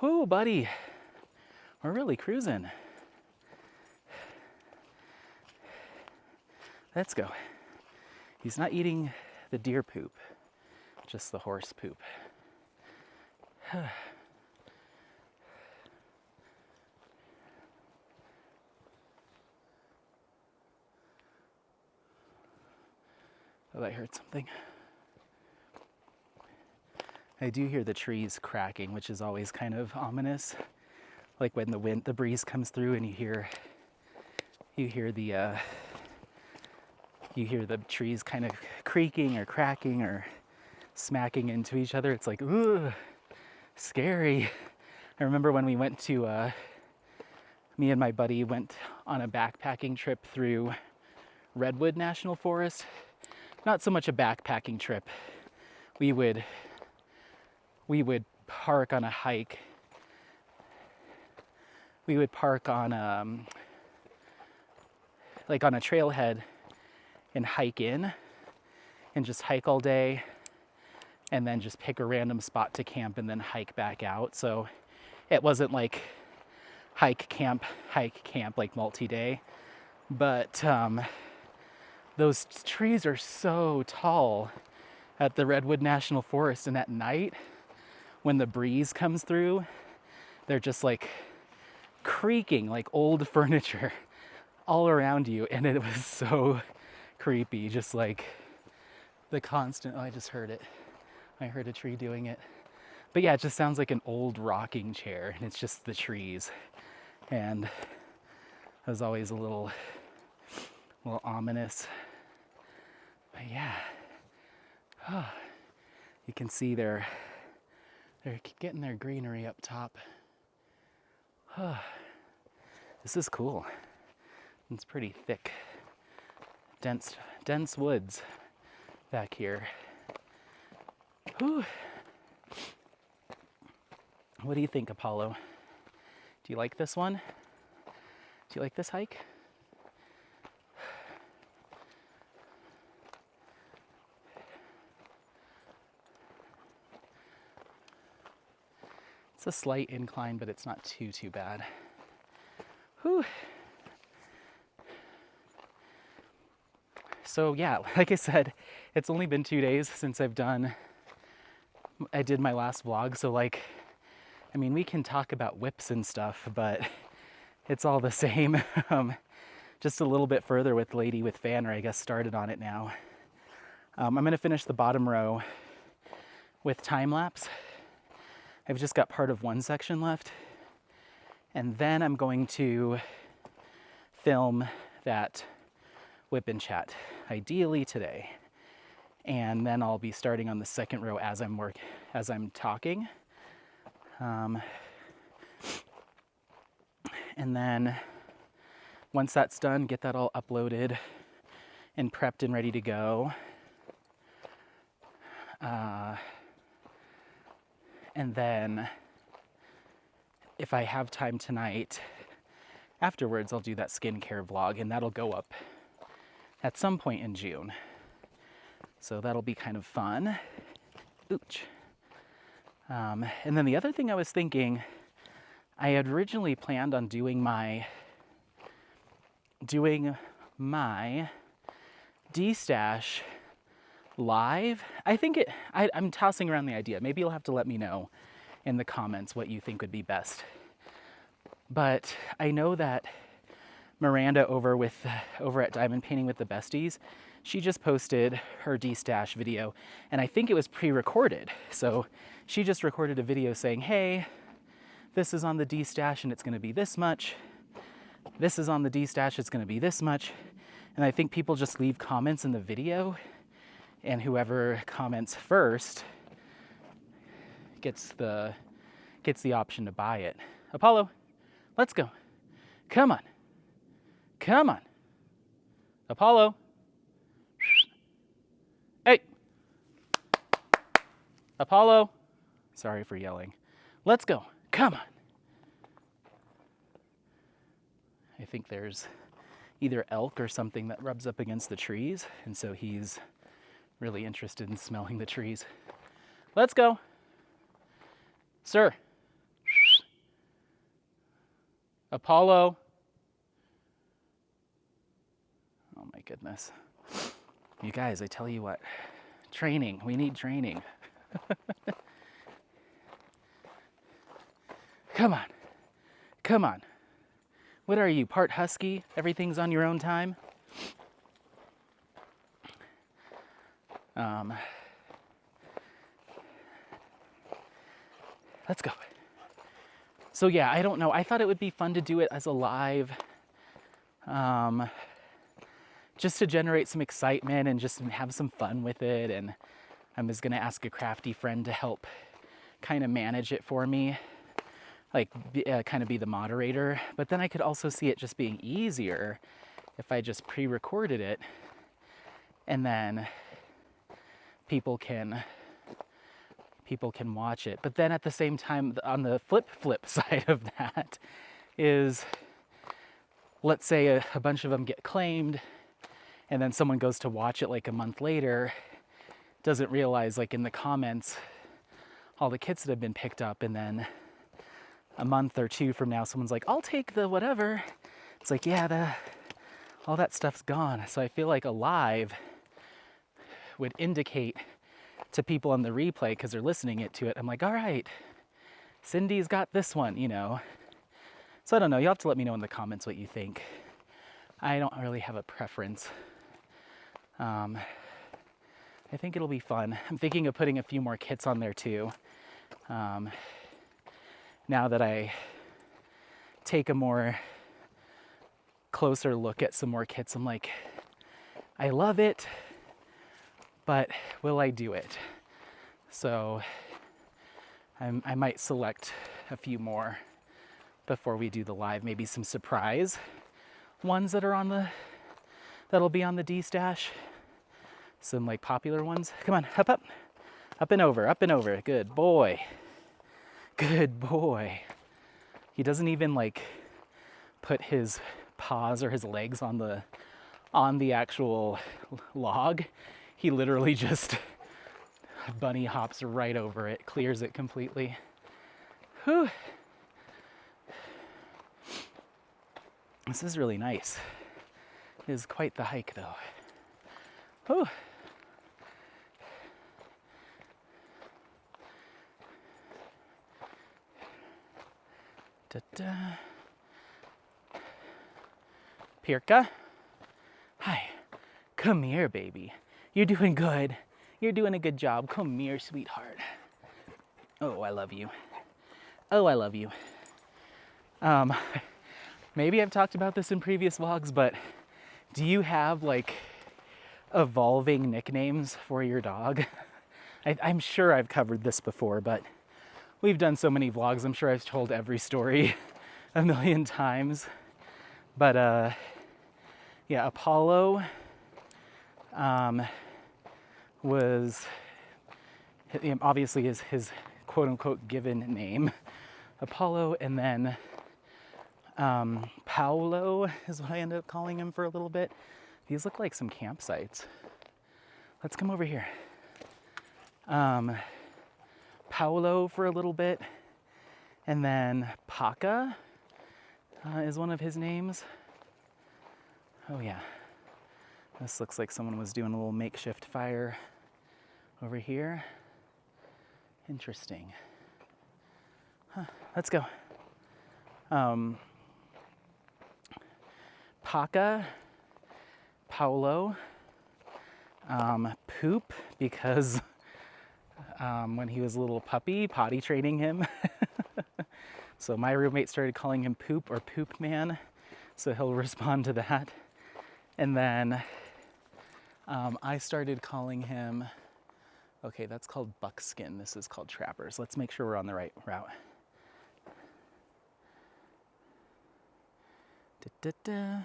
whoo, buddy, we're really cruising. Let's go. He's not eating the deer poop, just the horse poop. Oh, I heard something. I do hear the trees cracking, which is always kind of ominous. like when the breeze comes through and you hear the trees kind of creaking or cracking or smacking into each other. It's like, ooh, scary. I remember when we went to, me and my buddy went on a backpacking trip through Redwood National Forest. Not so much a backpacking trip. We would park on a hike. We would park on like on a trailhead and hike in and just hike all day and then just pick a random spot to camp and then hike back out. So it wasn't like hike camp like multi-day, but those trees are so tall at the Redwood National Forest, and at night when the breeze comes through, they're just like creaking like old furniture all around you, and it was so creepy, just like the constant, oh, I just heard it. I heard a tree doing it. But yeah, it just sounds like an old rocking chair, and it's just the trees. And it was always a little ominous. But yeah, oh, you can see they're getting their greenery up top. Oh, this is cool. It's pretty thick, dense woods back here. Whew. What do you think, Apollo? Do you like this one? Do you like this hike? It's a slight incline, but it's not too bad. Whew. So yeah, like I said, it's only been 2 days since I did my last vlog. So like, I mean, we can talk about whips and stuff, but it's all the same. Just a little bit further with Lady with Fanner, I guess, started on it now. I'm gonna finish the bottom row with time lapse. I've just got part of one section left. And then I'm going to film that whip and chat, ideally today. And then I'll be starting on the second row as I'm talking. And then once that's done, get that all uploaded and prepped and ready to go. And then if I have time tonight, afterwards I'll do that skincare vlog, and that'll go up at some point in June. So that'll be kind of fun. Ooch. And then the other thing I was thinking, I had originally planned on doing my D-Stash live. I'm tossing around the idea. Maybe you'll have to let me know in the comments what you think would be best. But I know that Miranda over at Diamond Painting with the Besties, she just posted her D-Stash video, and I think it was pre-recorded. So she just recorded a video saying, hey, this is on the D-Stash and it's gonna be this much. This is on the D-Stash, it's gonna be this much. And I think people just leave comments in the video, and whoever comments first gets the option to buy it. Apollo, let's go. Come on. Come on. Apollo. Hey. Apollo. Sorry for yelling. Let's go. Come on. I think there's either elk or something that rubs up against the trees, and so he's really interested in smelling the trees. Let's go. Sir. Apollo. Oh my goodness. You guys, I tell you what, training, we need training. Come on, come on. What are you, part husky? Everything's on your own time? Let's go. So yeah, I don't know. I thought it would be fun to do it as a live, just to generate some excitement and just have some fun with it. And I was gonna ask a crafty friend to help kind of manage it for me, like kind of be the moderator. But then I could also see it just being easier if I just pre-recorded it, and then people can watch it. But then at the same time, on the flip side of that is, let's say a bunch of them get claimed, and then someone goes to watch it like a month later, doesn't realize like in the comments all the kits that have been picked up, and then a month or two from now someone's like, I'll take the whatever. It's like, yeah, all that stuff's gone. So I feel like a live would indicate to people on the replay, because they're listening to it, I'm like, all right, Cindy's got this one, you know. So I don't know, you'll have to let me know in the comments what you think. I don't really have a preference. I think it'll be fun. I'm thinking of putting a few more kits on there too. Now that I take a more closer look at some more kits, I'm like, I love it, but will I do it? So I might select a few more before we do the live, maybe some surprise ones that are that'll be on the D-stash. Some like popular ones. Come on, up and over, good boy. Good boy. He doesn't even like put his paws or his legs on the actual log. He literally just bunny hops right over it, clears it completely. Whew. This is really nice. It is quite the hike though. Whew. Da-da. Pirka, hi, come here, baby. You're doing good. You're doing a good job. Come here, sweetheart. Oh, I love you. Oh, I love you. Maybe I've talked about this in previous vlogs, but do you have like evolving nicknames for your dog? I'm sure I've covered this before, but we've done so many vlogs. I'm sure I've told every story a million times. But yeah, Apollo was obviously his quote unquote given name, Apollo, and then Paolo is what I ended up calling him for a little bit. These look like some campsites. Let's come over here. Paolo for a little bit, and then Paca is one of his names. Oh yeah, this looks like someone was doing a little makeshift fire over here. Interesting. Huh, let's go. Paca, Paolo, Poop, because when he was a little puppy, potty training him. So my roommate started calling him Poop or Poop Man, so he'll respond to that. And then I started calling him, okay, that's called Buckskin. This is called Trappers. Let's make sure we're on the right route. Da-da-da.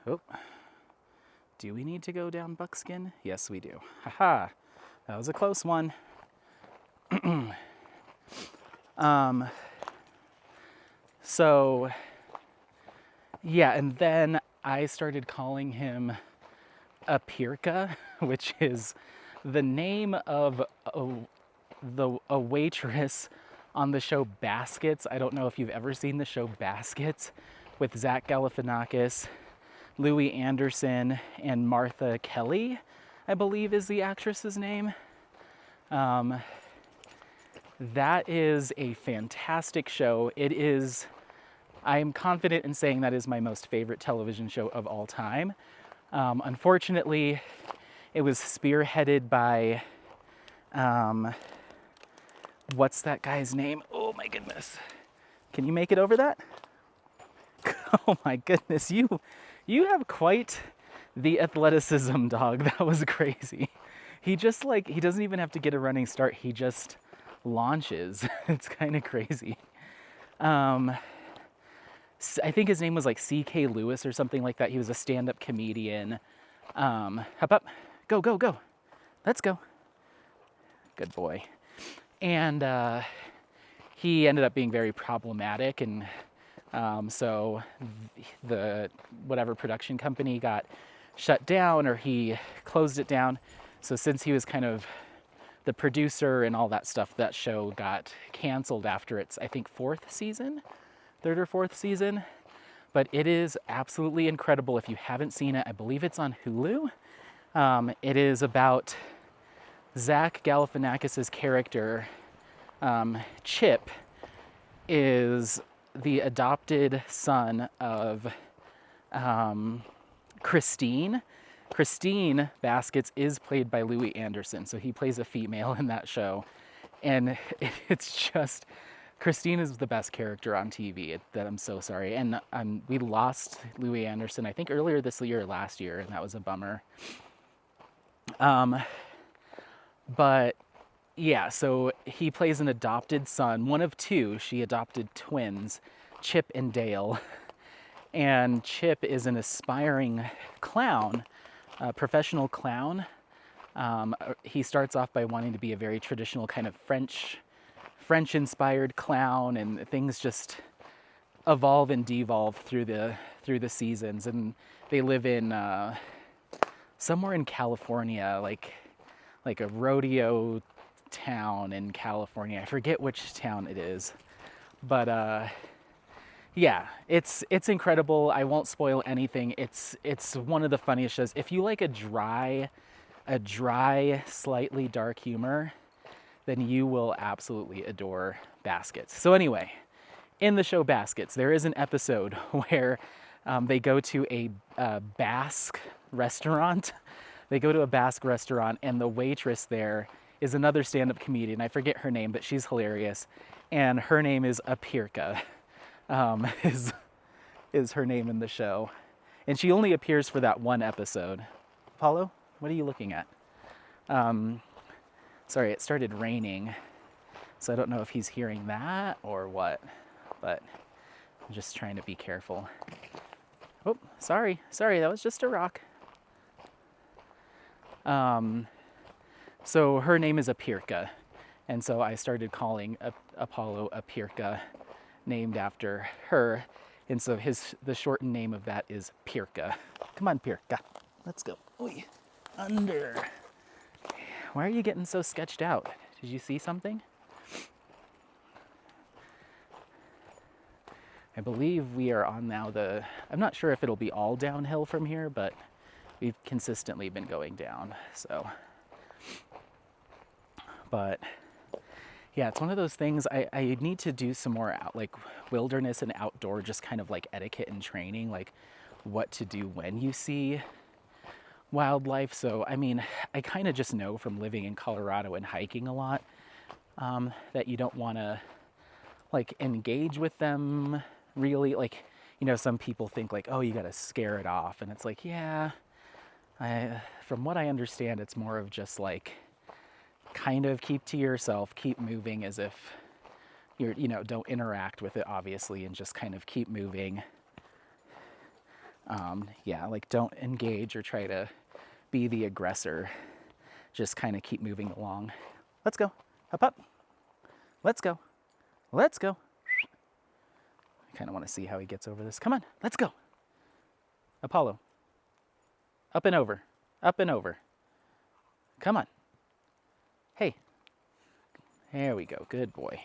Oh, do we need to go down Buckskin? Yes, we do. Haha, that was a close one. So, yeah, and then I started calling him a Pirka, which is the name of a waitress on the show Baskets. I don't know if you've ever seen the show Baskets with Zach Galifianakis, Louis Anderson, and Martha Kelly, I believe is the actress's name. That is a fantastic show. It is I am confident in saying that is my most favorite television show of all time. Unfortunately, it was spearheaded by, what's that guy's name? Oh my goodness. Can you make it over that? Oh my goodness, you have quite the athleticism, dog. That was crazy. He just he doesn't even have to get a running start. He just launches. It's kind of crazy. I think his name was like C.K. Lewis or something like that. He was a stand-up comedian. Hop up. Go, go, go. Let's go. Good boy. And he ended up being very problematic, and so the whatever production company got shut down, or he closed it down. So since he was kind of the producer and all that stuff, that show got canceled after its, I think, third or fourth season. But it is absolutely incredible. If you haven't seen it, I believe it's on Hulu. It is about Zach Galifianakis' character, Chip, is the adopted son of Christine. Christine Baskets is played by Louis Anderson, so he plays a female in that show. And it's just, Christine is the best character on TV. That I'm so sorry. And we lost Louis Anderson, I think earlier this year or last year, and that was a bummer. But yeah, so he plays an adopted son, one of two. She adopted twins, Chip and Dale. And Chip is an aspiring clown, a professional clown. He starts off by wanting to be a very traditional kind of French-inspired clown, and things just evolve and devolve through the seasons. And they live in somewhere in California, like a rodeo town in California. I forget which town it is, but yeah, it's incredible. I won't spoil anything. It's one of the funniest shows. If you like a dry, slightly dark humor, then you will absolutely adore Baskets. So anyway, in the show Baskets, there is an episode where they go to a Basque restaurant. They go to a Basque restaurant, and the waitress there is another stand-up comedian. I forget her name, but she's hilarious. And her name is Apirka, is her name in the show. And she only appears for that one episode. Paulo, what are you looking at? Sorry, it started raining, so I don't know if he's hearing that or what, but I'm just trying to be careful. Oh, sorry, that was just a rock. So her name is Apirka, and so I started calling Apollo Apirka, named after her, and so the shortened name of that is Pirka. Come on, Pirka, let's go. Oy, under. Why are you getting so sketched out? Did you see something? I believe we are on now I'm not sure if it'll be all downhill from here, but we've consistently been going down, so. But yeah, it's one of those things, I need to do some more wilderness and outdoor, just kind of like etiquette and training, like what to do when you see wildlife. So, I mean, I kind of just know from living in Colorado and hiking a lot, that you don't want to engage with them really. Some people think oh, you got to scare it off. And it's yeah, from what I understand, it's more of just kind of keep to yourself, keep moving as if you're, don't interact with it obviously, and just kind of keep moving. Yeah, don't engage or try to be the aggressor. Just kind of keep moving along. Let's go. Hop up. Let's go. Let's go. I kind of want to see how he gets over this. Come on, let's go. Apollo. Up and over. Up and over. Come on. Hey. There we go. Good boy.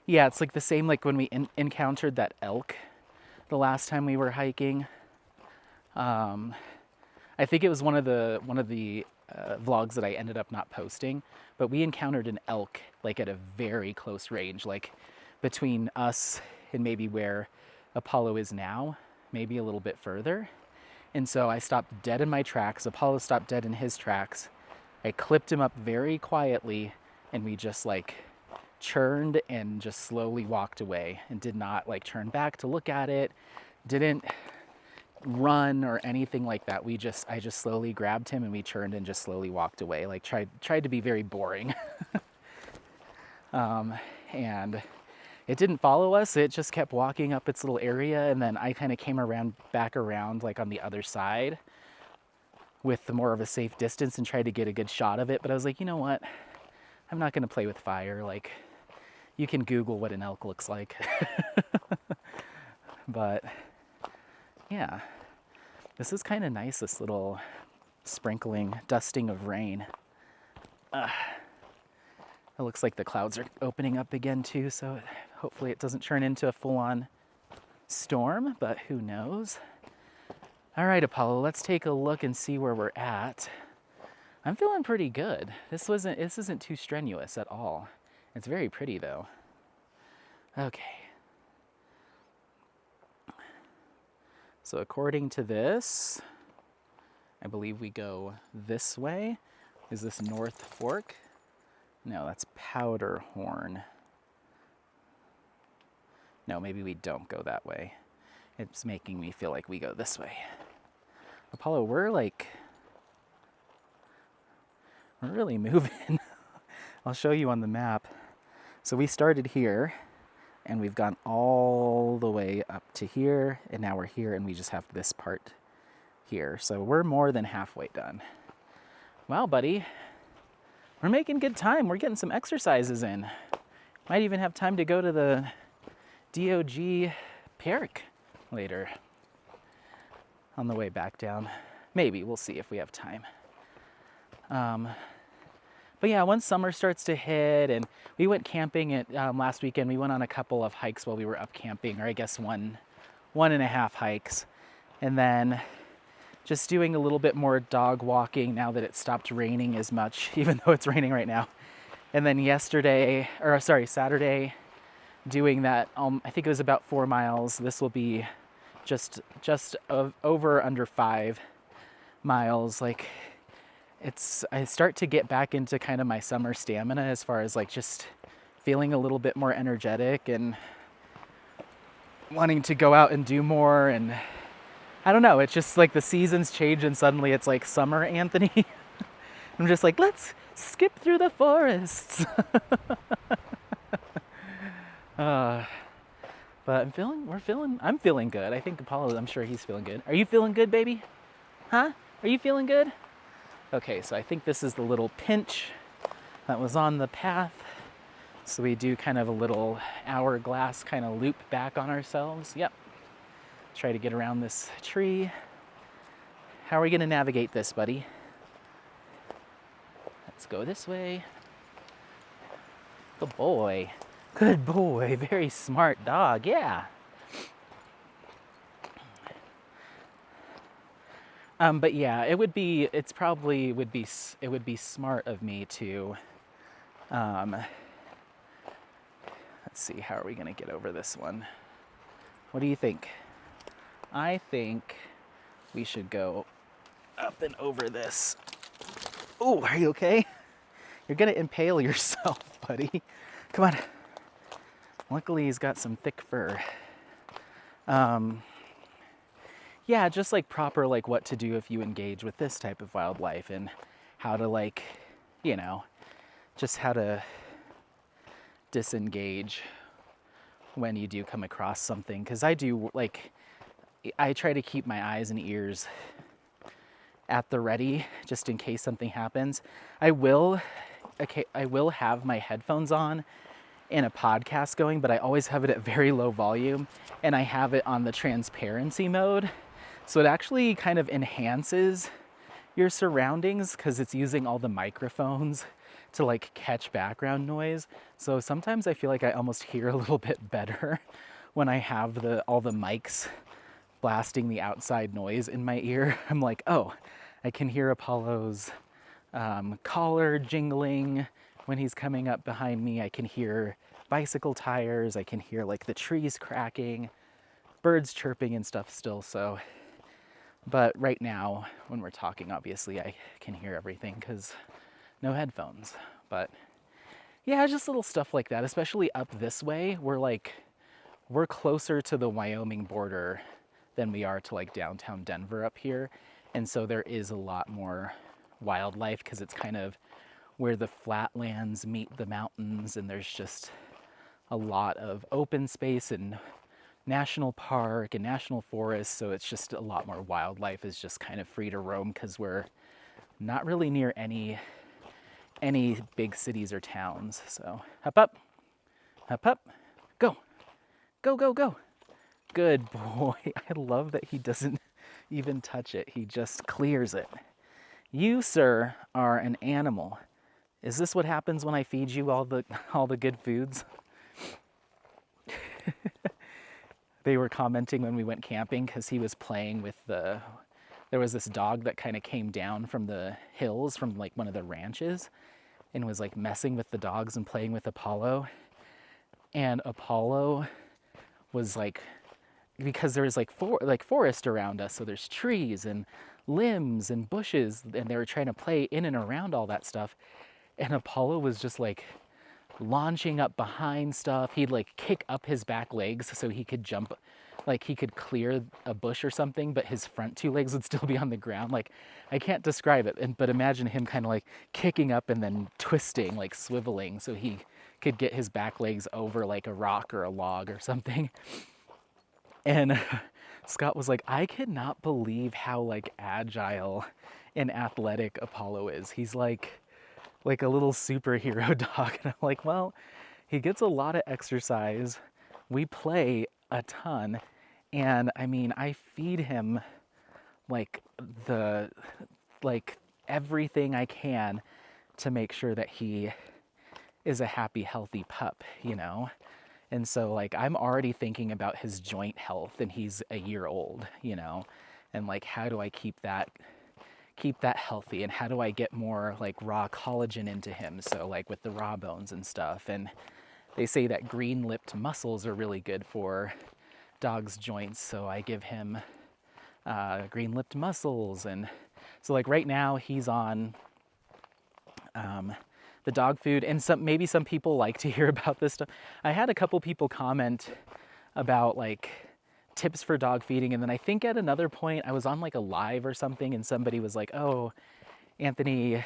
Yeah, it's the same when we encountered that elk the last time we were hiking. I think it was one of the vlogs that I ended up not posting, but we encountered an elk at a very close range, between us and maybe where Apollo is now, maybe a little bit further. And so I stopped dead in my tracks. Apollo stopped dead in his tracks. I clipped him up very quietly, and we just like churned and just slowly walked away and did not like turn back to look at it. Didn't run or anything like that. I just slowly grabbed him and we churned and just slowly walked away. Like tried to be very boring. And it didn't follow us. It just kept walking up its little area, and then I kind of came back around like on the other side with more of a safe distance and tried to get a good shot of it. But I was like, you know what? I'm not going to play with fire. Like, you can Google what an elk looks like. But yeah, this is kind of nice, this little sprinkling, dusting of rain. It looks like the clouds are opening up again too, so hopefully it doesn't turn into a full-on storm, but who knows. All right, Apollo, let's take a look and see where we're at. I'm feeling pretty good. This isn't too strenuous at all. It's very pretty though. Okay. So according to this, I believe we go this way. Is this North Fork? No, that's Powderhorn. No, maybe we don't go that way. It's making me feel like we go this way. Apollo, we're really moving. I'll show you on the map. So we started here, and we've gone all the way up to here, and now we're here, and we just have this part here. So we're more than halfway done. Wow, buddy. We're making good time. We're getting some exercises in. Might even have time to go to the DOG park later on the way back down. Maybe, we'll see if we have time. But yeah, once summer starts to hit, and we went camping last weekend. We went on a couple of hikes while we were up camping, or I guess one and a half hikes. And then just doing a little bit more dog walking now that it stopped raining as much, even though it's raining right now. And then Saturday, doing that, I think it was about 4 miles. This will be just over under 5 miles. Like, I start to get back into kind of my summer stamina as far as like just feeling a little bit more energetic and wanting to go out and do more. And I don't know, it's just like the seasons change and suddenly it's like summer Anthony. I'm just like, let's skip through the forests. But I'm feeling good. I think Apollo, I'm sure he's feeling good. Are you feeling good, baby? Huh? Are you feeling good? Okay, so I think this is the little pinch that was on the path. So we do kind of a little hourglass kind of loop back on ourselves. Yep. Try to get around this tree. How are we gonna navigate this, buddy? Let's go this way. Good boy. Good boy. Very smart dog. Yeah. But yeah, it would be smart of me to, let's see, how are we gonna get over this one? What do you think? I think we should go up and over this. Oh, are you okay? You're gonna impale yourself, buddy. Come on. Luckily, he's got some thick fur. Yeah, just like proper, like what to do if you engage with this type of wildlife, and how to, like, you know, just how to disengage when you do come across something. Because I try to keep my eyes and ears at the ready just in case something happens. I will have my headphones on and a podcast going, but I always have it at very low volume, and I have it on the transparency mode. So it actually kind of enhances your surroundings because it's using all the microphones to like catch background noise. So sometimes I feel like I almost hear a little bit better when I have all the mics blasting the outside noise in my ear. I'm like, oh, I can hear Apollo's collar jingling when he's coming up behind me. I can hear bicycle tires. I can hear like the trees cracking, birds chirping and stuff still. So, but right now when we're talking, obviously I can hear everything because no headphones. But yeah, just little stuff like that, especially up this way. We're closer to the Wyoming border than we are to like downtown Denver up here. And so there is a lot more wildlife because it's kind of where the flatlands meet the mountains, and there's just a lot of open space and national park and national forest. So it's just a lot more wildlife is just kind of free to roam because we're not really near any big cities or towns. So up, go, go, go, go. Good boy. I love that he doesn't even touch it. He just clears it. You, sir, are an animal. Is this what happens when I feed you all the good foods? They were commenting when we went camping because he was playing with there was this dog that kind of came down from the hills from like one of the ranches and was like messing with the dogs and playing with Apollo. And Apollo was like, because there's like forest around us, so there's trees and limbs and bushes, and they were trying to play in and around all that stuff. And Apollo was just like launching up behind stuff. He'd like kick up his back legs so he could jump, like he could clear a bush or something, but his front two legs would still be on the ground. Like, I can't describe it, but imagine him kind of like kicking up and then twisting, like swiveling, so he could get his back legs over like a rock or a log or something. And Scott was like, I cannot believe how like agile and athletic Apollo is. He's like a little superhero dog. And I'm like, well, he gets a lot of exercise. We play a ton. And I mean, I feed him like everything I can to make sure that he is a happy, healthy pup, you know? And so like I'm already thinking about his joint health, and he's a year old, you know, and like how do I keep that healthy, and how do I get more like raw collagen into him, so like with the raw bones and stuff. And they say that green-lipped mussels are really good for dogs' joints, so I give him green-lipped mussels. And so like right now he's on the dog food, and maybe some people like to hear about this stuff. I had a couple people comment about like tips for dog feeding, and then I think at another point I was on like a live or something, and somebody was like, oh, Anthony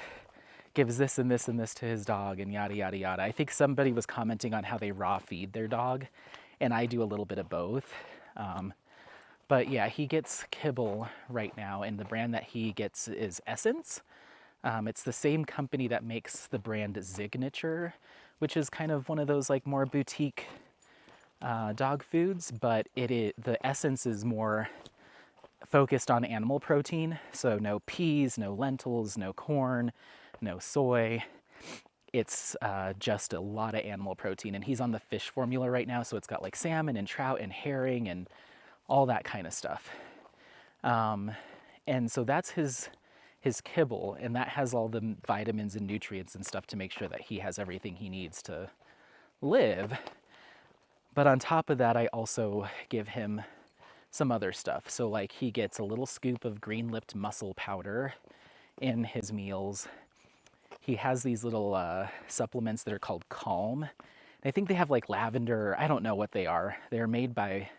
gives this and this and this to his dog and yada yada yada. I think somebody was commenting on how they raw feed their dog, and I do a little bit of both. But yeah, he gets kibble right now, and the brand that he gets is Essence. It's the same company that makes the brand Signature, which is kind of one of those like more boutique dog foods, but the Essence is more focused on animal protein. So no peas, no lentils, no corn, no soy. It's just a lot of animal protein, and he's on the fish formula right now, so it's got like salmon and trout and herring and all that kind of stuff. And so that's his kibble, and that has all the vitamins and nutrients and stuff to make sure that he has everything he needs to live. But on top of that, I also give him some other stuff. So like he gets a little scoop of green-lipped mussel powder in his meals. He has these little supplements that are called Calm. And I think they have like lavender, I don't know what they are. They're made by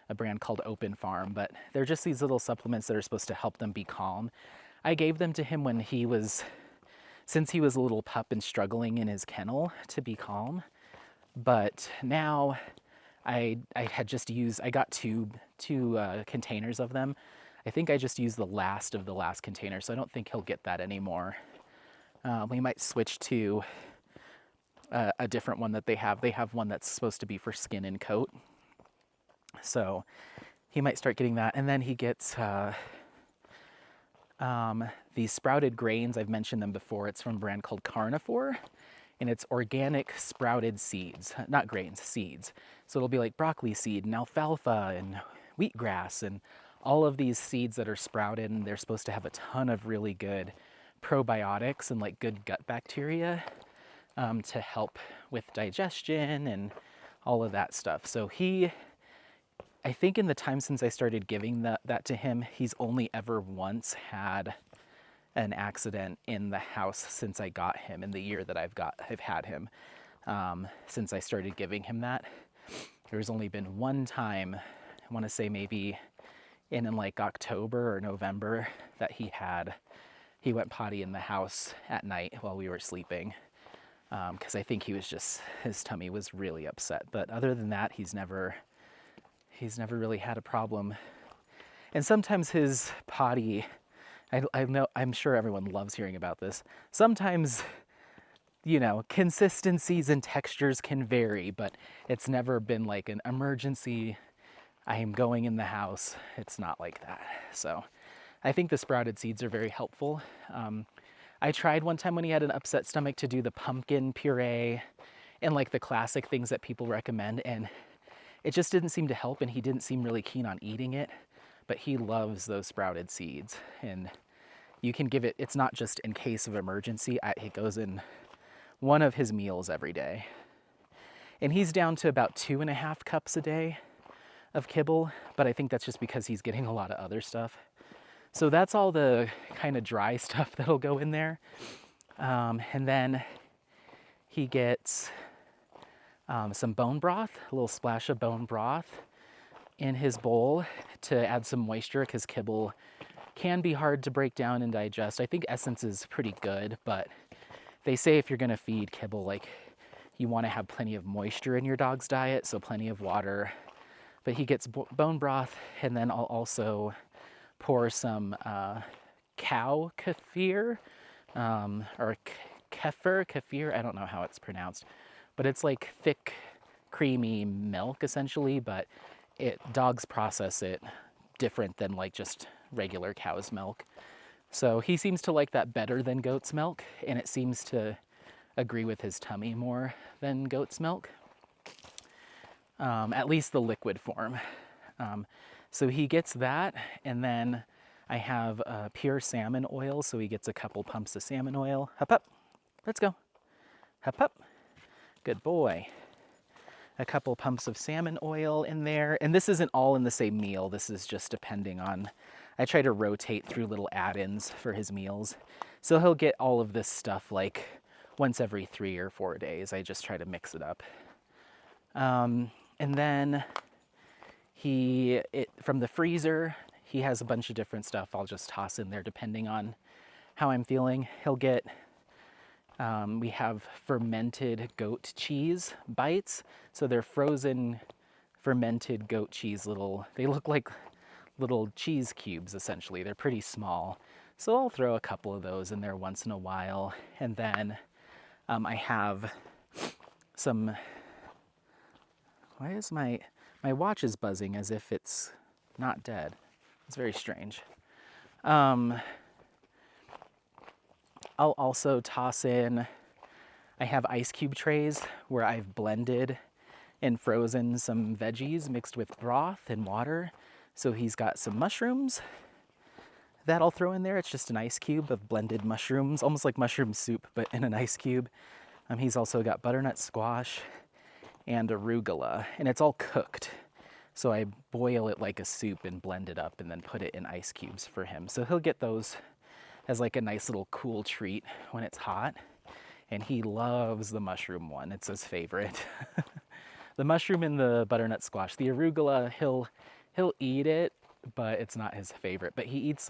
a brand called Open Farm, but they're just these little supplements that are supposed to help them be calm. I gave them to him since he was a little pup and struggling in his kennel to be calm. But now I got two containers of them. I think I just used the last of the last container, so I don't think he'll get that anymore. We might switch to a different one that they have. They have one that's supposed to be for skin and coat. So he might start getting that. And then he gets these sprouted grains. I've mentioned them before. It's from a brand called Carnivore, and it's organic sprouted seeds, not grains, seeds. So it'll be like broccoli seed and alfalfa and wheatgrass and all of these seeds that are sprouted, and they're supposed to have a ton of really good probiotics and like good gut bacteria. to help with digestion and all of that stuff. So I think in the time since I started giving that to him, he's only ever once had an accident in the house since I got him, in the year that I've had him. Since I started giving him that, there's only been one time, I want to say maybe in like October or November, that he went potty in the house at night while we were sleeping, because I think his tummy was really upset. But other than that, he's never really had a problem. And sometimes his potty, I'm sure everyone loves hearing about this. Sometimes, consistencies and textures can vary, but it's never been like an emergency, I am going in the house. It's not like that. So I think the sprouted seeds are very helpful. I tried one time when he had an upset stomach to do the pumpkin puree and like the classic things that people recommend, and it just didn't seem to help, and he didn't seem really keen on eating it. But he loves those sprouted seeds, and you can give it, it's not just in case of emergency. It goes in one of his meals every day. And he's down to about 2.5 cups a day of kibble, but I think that's just because he's getting a lot of other stuff. So that's all the kind of dry stuff that'll go in there. And then he gets some bone broth, a little splash of bone broth in his bowl to add some moisture, because kibble can be hard to break down and digest. I think essence is pretty good, but they say if you're gonna feed kibble, like, you wanna have plenty of moisture in your dog's diet, so plenty of water. But he gets bone broth, and then I'll also pour some cow kefir, or kefir, I don't know how it's pronounced, but it's like thick, creamy milk essentially, but dogs process it different than like just regular cow's milk. So he seems to like that better than goat's milk, and it seems to agree with his tummy more than goat's milk, at least the liquid form. So he gets that, and then I have pure salmon oil, so he gets a couple pumps of salmon oil. Hup, up, let's go. Hup, up, good boy. A couple pumps of salmon oil in there, and this isn't all in the same meal. This is just depending on, I try to rotate through little add-ins for his meals. So he'll get all of this stuff like once every 3 or 4 days. I just try to mix it up. And then from the freezer, he has a bunch of different stuff I'll just toss in there depending on how I'm feeling. He'll get, we have fermented goat cheese bites. So they're frozen fermented goat cheese they look like little cheese cubes essentially. They're pretty small. So I'll throw a couple of those in there once in a while. And then I have some, why is my watch is buzzing as if it's not dead. It's very strange. I'll also toss in, I have ice cube trays where I've blended and frozen some veggies mixed with broth and water. So he's got some mushrooms that I'll throw in there. It's just an ice cube of blended mushrooms, almost like mushroom soup, but in an ice cube. He's also got butternut squash and arugula, and it's all cooked. So I boil it like a soup and blend it up and then put it in ice cubes for him. So he'll get those as like a nice little cool treat when it's hot. And he loves the mushroom one. It's his favorite. The mushroom and the butternut squash. The arugula, he'll eat it, but it's not his favorite. But he eats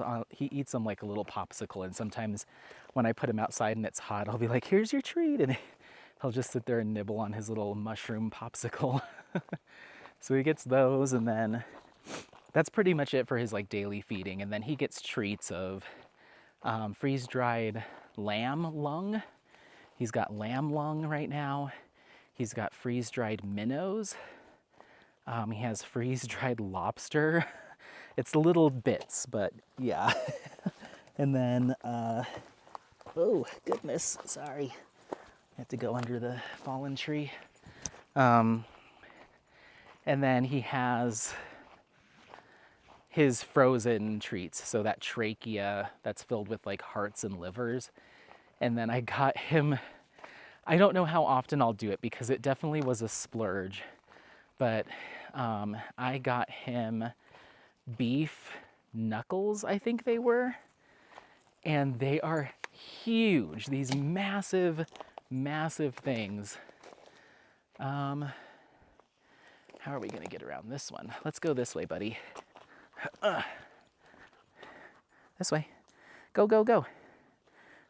them like a little popsicle. And sometimes when I put him outside and it's hot, I'll be like, here's your treat. And he'll just sit there and nibble on his little mushroom popsicle. So he gets those, and then that's pretty much it for his like daily feeding. And then he gets treats of freeze-dried lamb lung. He's got lamb lung right now. He's got freeze-dried minnows. He has freeze-dried lobster. It's little bits, but yeah. And then, oh goodness, sorry. I have to go under the fallen tree. And then he has his frozen treats. So that trachea that's filled with like hearts and livers. And then I I don't know how often I'll do it because it definitely was a splurge. But I got him beef knuckles, I think they were. And they are huge, these massive, massive things. How are we gonna get around this one? Let's go this way, buddy. This way. Go, go, go.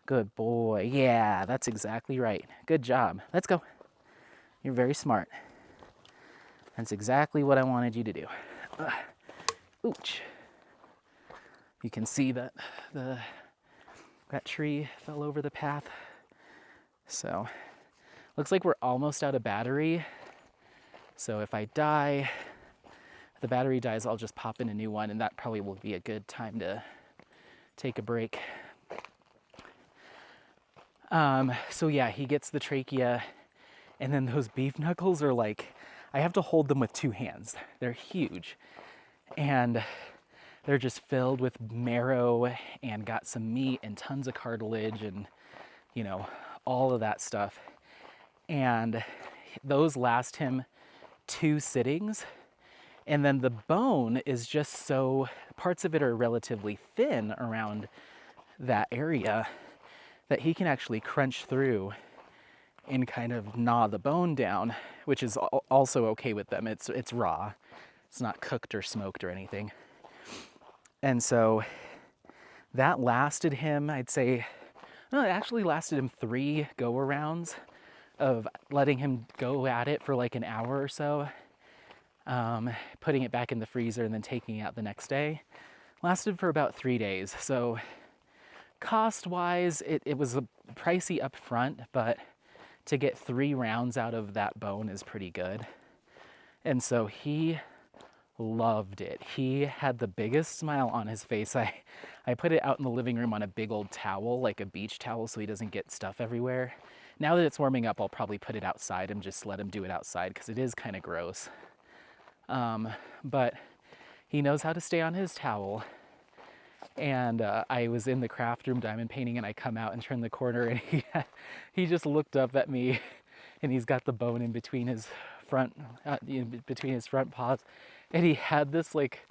Good boy. Yeah, that's exactly right. Good job. Let's go. You're very smart. That's exactly what I wanted you to do. Ooch. You can see that that tree fell over the path. So, looks like we're almost out of battery. So if I die, the battery dies, I'll just pop in a new one, and that probably will be a good time to take a break. So yeah, he gets the trachea, and then those beef knuckles are like, I have to hold them with two hands. They're huge, and they're just filled with marrow and got some meat and tons of cartilage and, you know, all of that stuff. And those last him 2 sittings. And then the bone is just so, parts of it are relatively thin around that area that he can actually crunch through and kind of gnaw the bone down, which is also okay with them. It's raw. It's not cooked or smoked or anything. And so that lasted him, I'd say, no, it actually lasted him 3 go-arounds of letting him go at it for like an hour or so, putting it back in the freezer and then taking it out the next day. Lasted for about 3 days. So cost-wise, it was pricey up front, but to get 3 rounds out of that bone is pretty good. And so he loved it. He had the biggest smile on his face. I put it out in the living room on a big old towel, like a beach towel, so he doesn't get stuff everywhere. Now that it's warming up, I'll probably put it outside and just let him do it outside because it is kind of gross. But he knows how to stay on his towel. And I was in the craft room diamond painting, and I come out and turn the corner, and he just looked up at me, and he's got the bone in between his front paws, and he had this like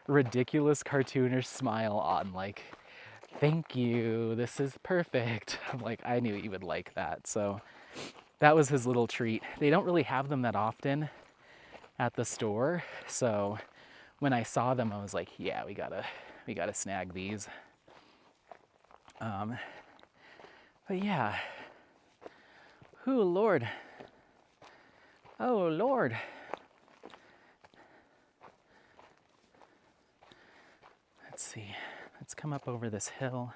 ridiculous cartoonish smile on, like, thank you, this is perfect. I'm like, I knew he would like that. So that was his little treat. They don't really have them that often at the store, so when I saw them, I was like, yeah, we gotta snag these. But yeah. Oh Lord. Oh Lord. Let's see. Let's come up over this hill,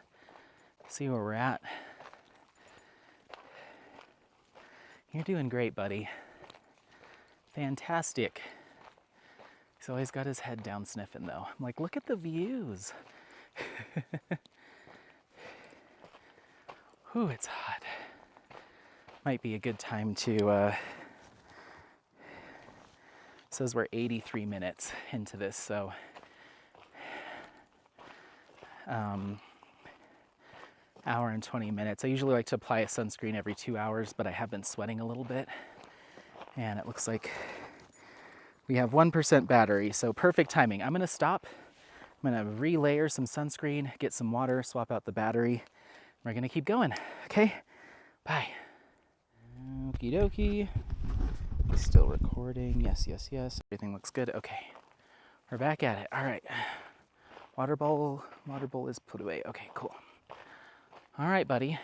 see where we're at. You're doing great, buddy. Fantastic. He's always got his head down sniffing, though. I'm like, look at the views. Ooh, it's hot. Might be a good time to, says we're 83 minutes into this, so hour and 20 minutes. I usually like to apply a sunscreen every 2 hours, but I have been sweating a little bit, and it looks like we have 1% battery, so perfect timing. I'm gonna stop. I'm gonna relayer some sunscreen, get some water, swap out the battery. We're gonna keep going, okay? Bye. Okie dokie. Still recording, yes, yes, yes. Everything looks good, okay. We're back at it, all right. Water bowl is put away, okay, cool. All right, buddy.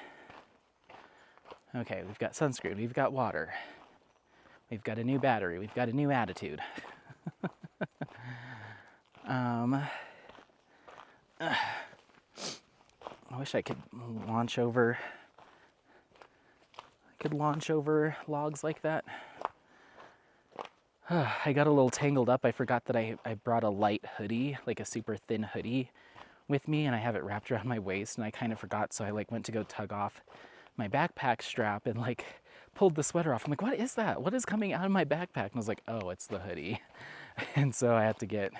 Okay, we've got sunscreen, we've got water. We've got a new battery. We've got a new attitude. I wish I could launch over logs like that. I got a little tangled up. I forgot that I brought a light hoodie, like a super thin hoodie with me, and I have it wrapped around my waist, and I kind of forgot, so I like went to go tug off my backpack strap and like pulled the sweater off. I'm like, what is that? What is coming out of my backpack? And I was like, oh, it's the hoodie. And so I had to get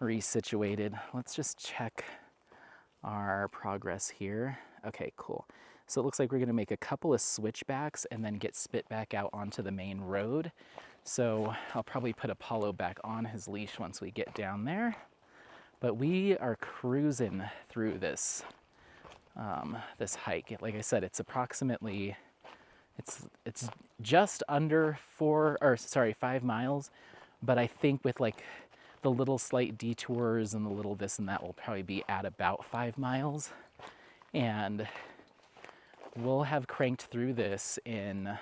resituated. Let's just check our progress here. Okay, cool. So it looks like we're gonna make a couple of switchbacks and then get spit back out onto the main road. So I'll probably put Apollo back on his leash once we get down there. But we are cruising through this this hike. Like I said, it's approximately, it's just under 5 miles, but I think with like the little slight detours and the little this and that will probably be at about 5 miles. And we'll have cranked through this in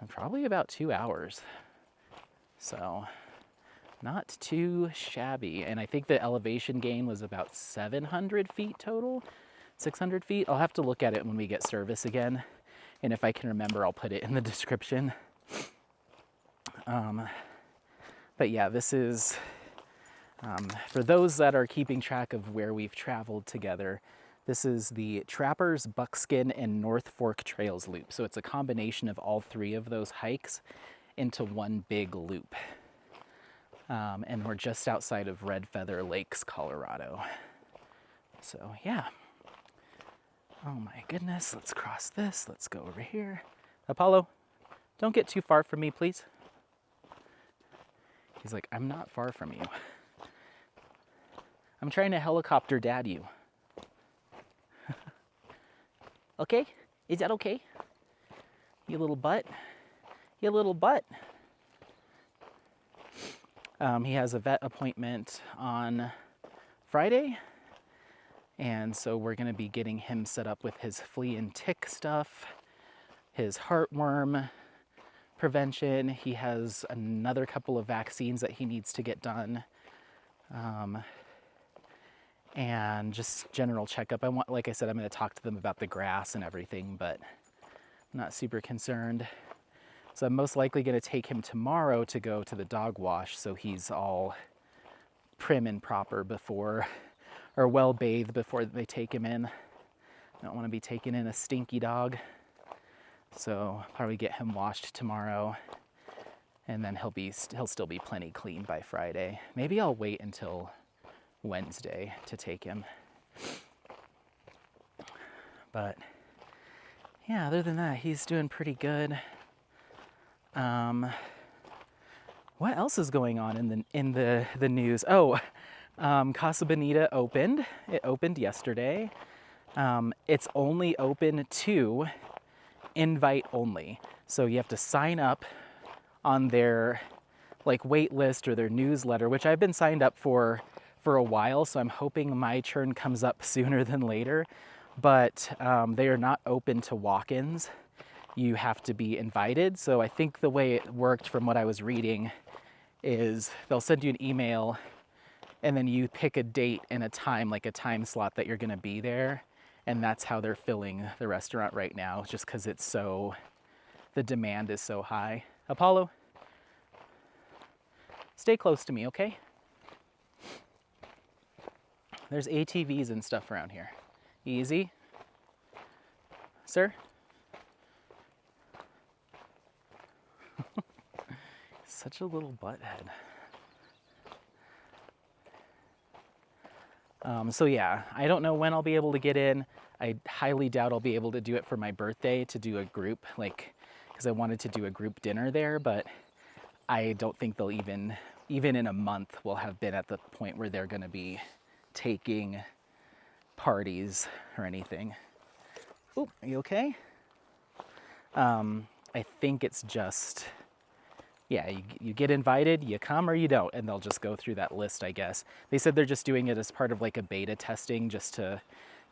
probably about 2 hours. So not too shabby. And I think the elevation gain was about 700 feet total, 600 feet. I'll have to look at it when we get service again. And if I can remember, I'll put it in the description. But yeah, this is, for those that are keeping track of where we've traveled together, this is the Trappers, Buckskin, and North Fork Trails loop. So it's a combination of all three of those hikes into one big loop. And we're just outside of Red Feather Lakes, Colorado. So yeah. Oh my goodness, let's cross this. Let's go over here. Apollo, don't get too far from me, please. He's like, I'm not far from you. I'm trying to helicopter dad you. Okay? Is that okay? You little butt? You little butt? He has a vet appointment on Friday. And so we're gonna be getting him set up with his flea and tick stuff, his heartworm prevention. He has another couple of vaccines that he needs to get done. And just general checkup. Like I said, I'm gonna talk to them about the grass and everything, but I'm not super concerned. So I'm most likely gonna take him tomorrow to go to the dog wash so he's all prim and proper before, or well bathed before they take him in. I don't wanna be taking in a stinky dog. So probably get him washed tomorrow, and then he'll still be plenty clean by Friday. Maybe I'll wait until Wednesday to take him. But yeah, other than that, he's doing pretty good. What else is going on in the news? Oh, Casa Bonita opened. It opened yesterday. It's only open to invite only. So you have to sign up on their like wait list or their newsletter, which I've been signed up for a while. So I'm hoping my turn comes up sooner than later, but they are not open to walk-ins. You have to be invited. So I think the way it worked from what I was reading is they'll send you an email and then you pick a date and a time, like a time slot that you're gonna be there. And that's how they're filling the restaurant right now, just because the demand is so high. Apollo, stay close to me, okay? There's ATVs and stuff around here. Easy. Sir? Such a little butthead. So yeah, I don't know when I'll be able to get in. I highly doubt I'll be able to do it for my birthday to do a group, because I wanted to do a group dinner there, but I don't think they'll even in a month, will have been at the point where they're gonna be taking parties or anything. Oop, are you okay? I think it's just, yeah, you get invited, you come or you don't, and they'll just go through that list, I guess. They said they're just doing it as part of like a beta testing, just to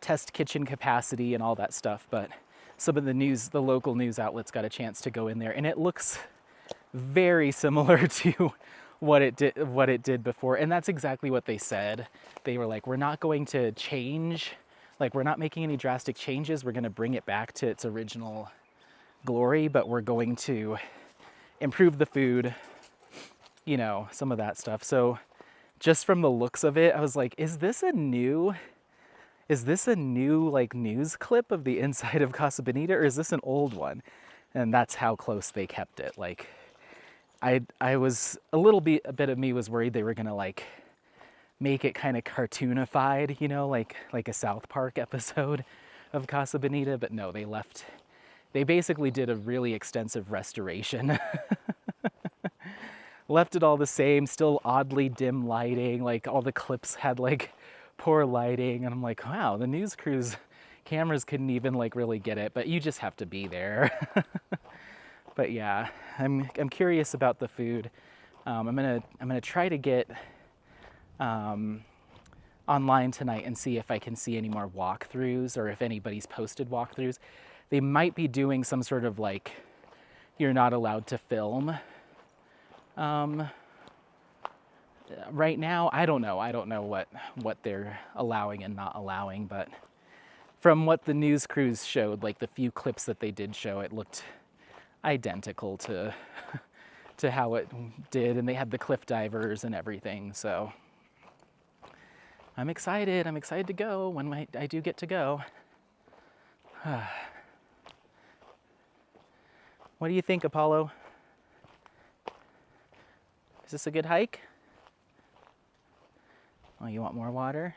test kitchen capacity and all that stuff. But some of the local news outlets got a chance to go in there, and it looks very similar to what it did before. And that's exactly what they said. They were like, we're not going to change, like we're not making any drastic changes. We're going to bring it back to its original glory, but we're going to improve the food, you know, some of that stuff. So just from the looks of it, I was like, is this a new like news clip of the inside of Casa Bonita, or is this an old one? And that's how close they kept it. Like I was a bit of me was worried they were gonna like make it kind of cartoonified, you know, like a South Park episode of Casa Bonita, but no, they basically did a really extensive restoration. Left it all the same, still oddly dim lighting, like all the clips had like poor lighting, and I'm like, wow, the news crew's cameras couldn't even like really get it, but you just have to be there. But yeah, I'm curious about the food. I'm gonna try to get online tonight and see if I can see any more walkthroughs or if anybody's posted walkthroughs. They might be doing some sort of like, you're not allowed to film. Right now, I don't know what they're allowing and not allowing, but from what the news crews showed, like the few clips that they did show, it looked identical to to how it did, and they had the cliff divers and everything. So I'm excited to go when I do get to go. What do you think, Apollo? Is this a good hike? Oh, you want more water?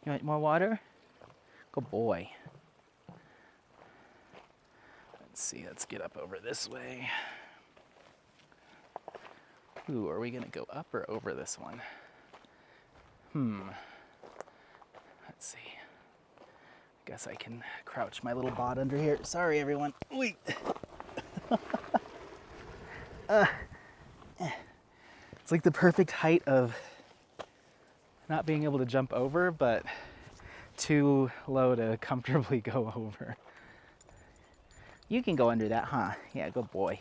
You want more water? Good boy. Let's see, let's get up over this way. Ooh, are we gonna go up or over this one? Let's see. I guess I can crouch my little bot under here. Sorry, everyone. Wait. It's like the perfect height of not being able to jump over, but too low to comfortably go over. You can go under that, huh? Yeah, good boy.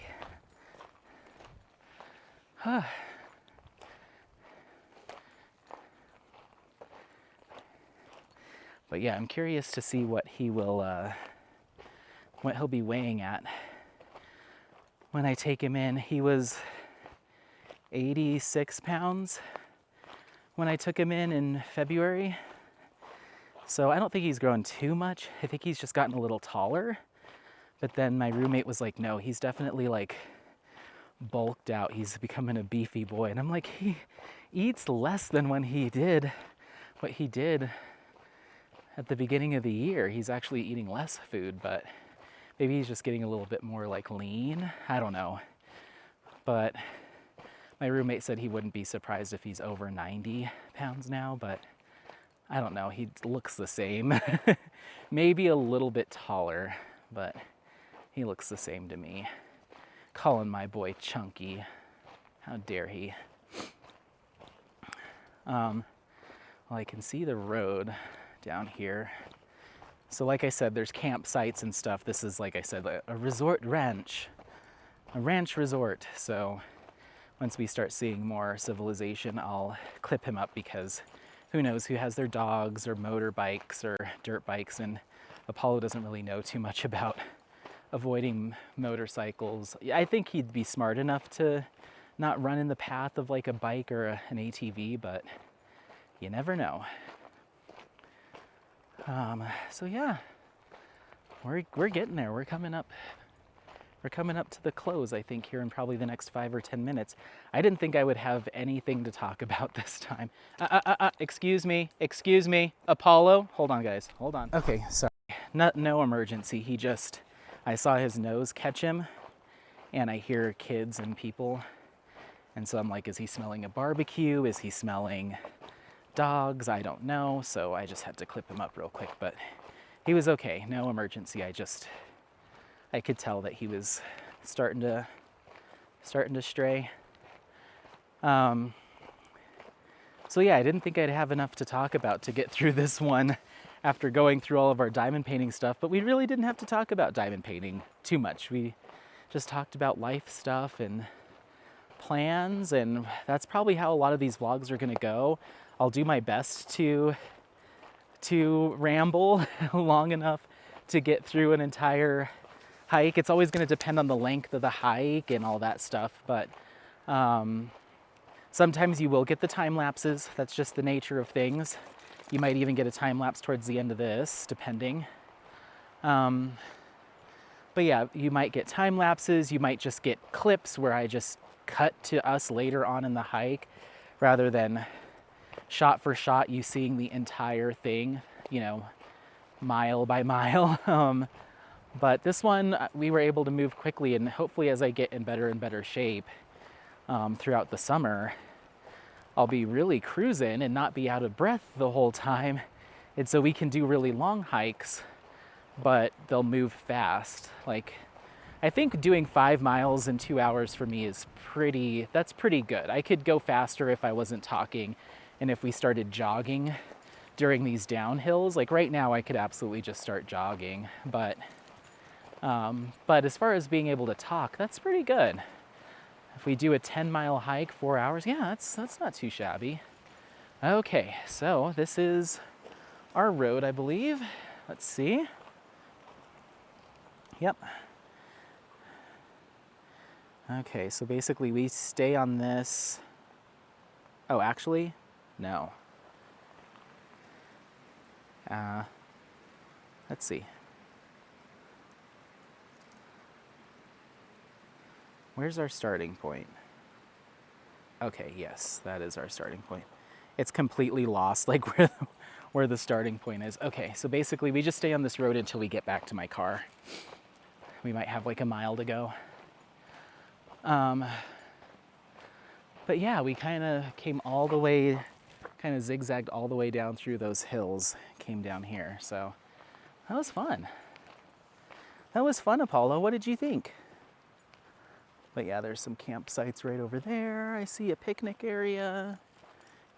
But yeah, I'm curious to see what he'll be weighing at when I take him in. He was 86 pounds when I took him in February. So I don't think he's grown too much. I think he's just gotten a little taller. But then my roommate was like, no, he's definitely like bulked out. He's becoming a beefy boy. And I'm like, he eats less than when he did what he did at the beginning of the year. He's actually eating less food, but maybe he's just getting a little bit more like lean. I don't know. But my roommate said he wouldn't be surprised if he's over 90 pounds now, but I don't know. He looks the same. Maybe a little bit taller, but he looks the same to me. Calling my boy chunky. How dare he? Well, I can see the road down here. So like I said, there's campsites and stuff. This is, like I said, a resort ranch. A ranch resort. So once we start seeing more civilization, I'll clip him up, because who knows who has their dogs or motorbikes or dirt bikes, and Apollo doesn't really know too much about avoiding motorcycles. I think he'd be smart enough to not run in the path of like a bike or an ATV, but you never know. So yeah, we're getting there. We're coming up to the close, I think, here in probably the next 5 or 10 minutes. I didn't think I would have anything to talk about this time. Excuse me, Apollo. Hold on, guys, hold on. Okay, sorry, no emergency. I saw his nose catch him, and I hear kids and people, and so I'm like, is he smelling a barbecue? Is he smelling dogs? I don't know. So I just had to clip him up real quick, but he was okay. No emergency. I could tell that he was starting to stray. So yeah, I didn't think I'd have enough to talk about to get through this one after going through all of our diamond painting stuff, but we really didn't have to talk about diamond painting too much. We just talked about life stuff and plans, and that's probably how a lot of these vlogs are gonna go. I'll do my best to ramble long enough to get through an entire hike. It's always gonna depend on the length of the hike and all that stuff, but sometimes you will get the time lapses. That's just the nature of things. You might even get a time lapse towards the end of this, depending. But yeah, you might get time lapses. You might just get clips where I just cut to us later on in the hike rather than shot for shot you seeing the entire thing, you know, mile by mile. But this one we were able to move quickly, and hopefully as I get in better and better shape throughout the summer, I'll be really cruising and not be out of breath the whole time. And so we can do really long hikes, but they'll move fast. Like, I think doing 5 miles in 2 hours for me is that's pretty good. I could go faster if I wasn't talking and if we started jogging during these downhills. Like right now I could absolutely just start jogging, but as far as being able to talk, that's pretty good. If we do a 10-mile hike, 4 hours, yeah, that's not too shabby. Okay, so this is our road, I believe. Let's see. Yep. Okay, so basically we stay on this. Oh, actually, no. Let's see. Where's our starting point? Okay, yes, that is our starting point. It's completely lost, like where the starting point is. Okay, so basically we just stay on this road until we get back to my car. We might have like a mile to go. But yeah, we kind of came all the way, kind of zigzagged all the way down through those hills, came down here. So that was fun. That was fun, Apollo. What did you think? But yeah, there's some campsites right over there. I see a picnic area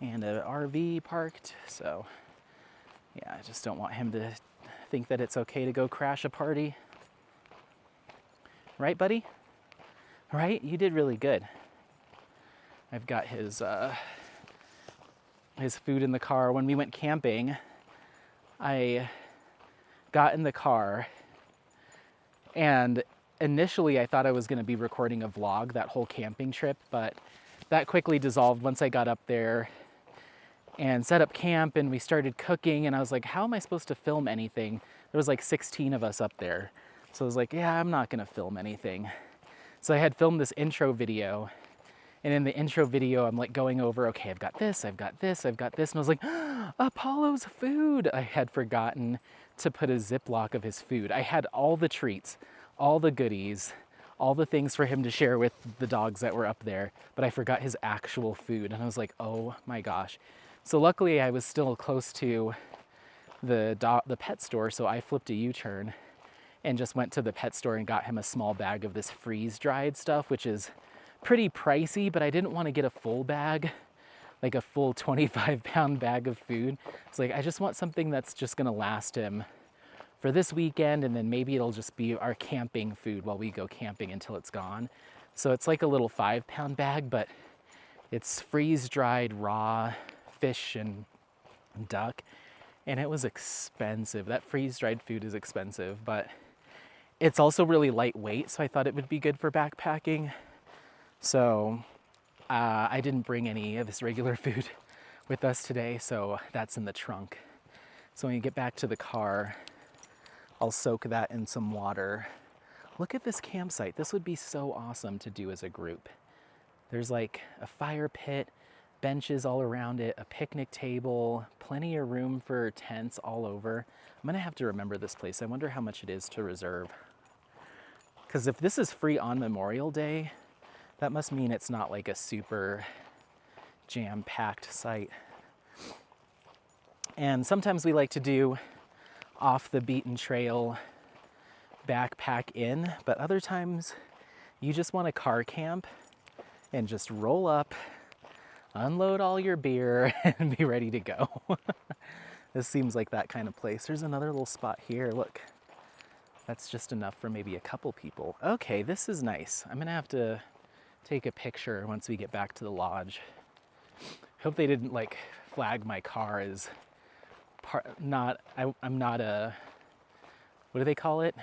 and an RV parked. So yeah, I just don't want him to think that it's okay to go crash a party. Right, buddy? Right? You did really good. I've got his food in the car. When we went camping, I got in the car, and initially I thought I was going to be recording a vlog that whole camping trip, but that quickly dissolved once I got up there and set up camp and we started cooking, and I was like, how am I supposed to film anything? There was like 16 of us up there. So I was like, yeah, I'm not going to film anything. So I had filmed this intro video, and in the intro video, I'm like going over, okay, I've got this, I've got this, I've got this. And I was like, Apollo's food. I had forgotten to put a Ziploc of his food. I had all the treats, all the goodies, all the things for him to share with the dogs that were up there, but I forgot his actual food. And I was like, oh my gosh. So luckily I was still close to the pet store, so I flipped a U-turn and just went to the pet store and got him a small bag of this freeze-dried stuff, which is pretty pricey, but I didn't want to get a full bag, like a full 25-pound bag of food. It's like, I just want something that's just gonna last him for this weekend, and then maybe it'll just be our camping food while we go camping until it's gone. So it's like a little 5-pound bag, but it's freeze-dried raw fish and duck, and it was expensive. That freeze-dried food is expensive, but it's also really lightweight, so I thought it would be good for backpacking. So I didn't bring any of this regular food with us today, so that's in the trunk. So when you get back to the car, I'll soak that in some water. Look at this campsite. This would be so awesome to do as a group. There's like a fire pit, benches all around it, a picnic table, plenty of room for tents all over. I'm gonna have to remember this place. I wonder how much it is to reserve. Because if this is free on Memorial Day, that must mean it's not like a super jam-packed site. And sometimes we like to do off the beaten trail backpack in, but other times you just want a car camp and just roll up, unload all your beer, and be ready to go. This seems like that kind of place. There's another little spot here, look. That's just enough for maybe a couple people. Okay, this is nice. I'm gonna have to take a picture once we get back to the lodge. Hope they didn't like flag my car as I'm not a, what do they call it?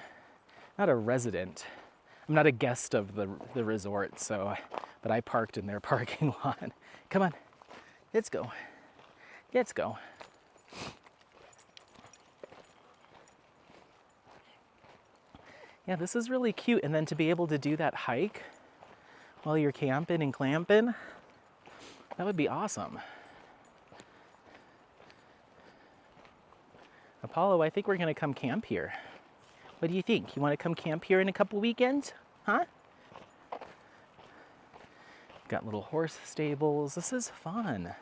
Not a resident. I'm not a guest of the resort, so, but I parked in their parking lot. Come on, let's go. Let's go. Yeah, this is really cute. And then to be able to do that hike while you're camping and clamping? That would be awesome. Apollo, I think we're gonna come camp here. What do you think? You wanna come camp here in a couple weekends? Huh? Got little horse stables. This is fun.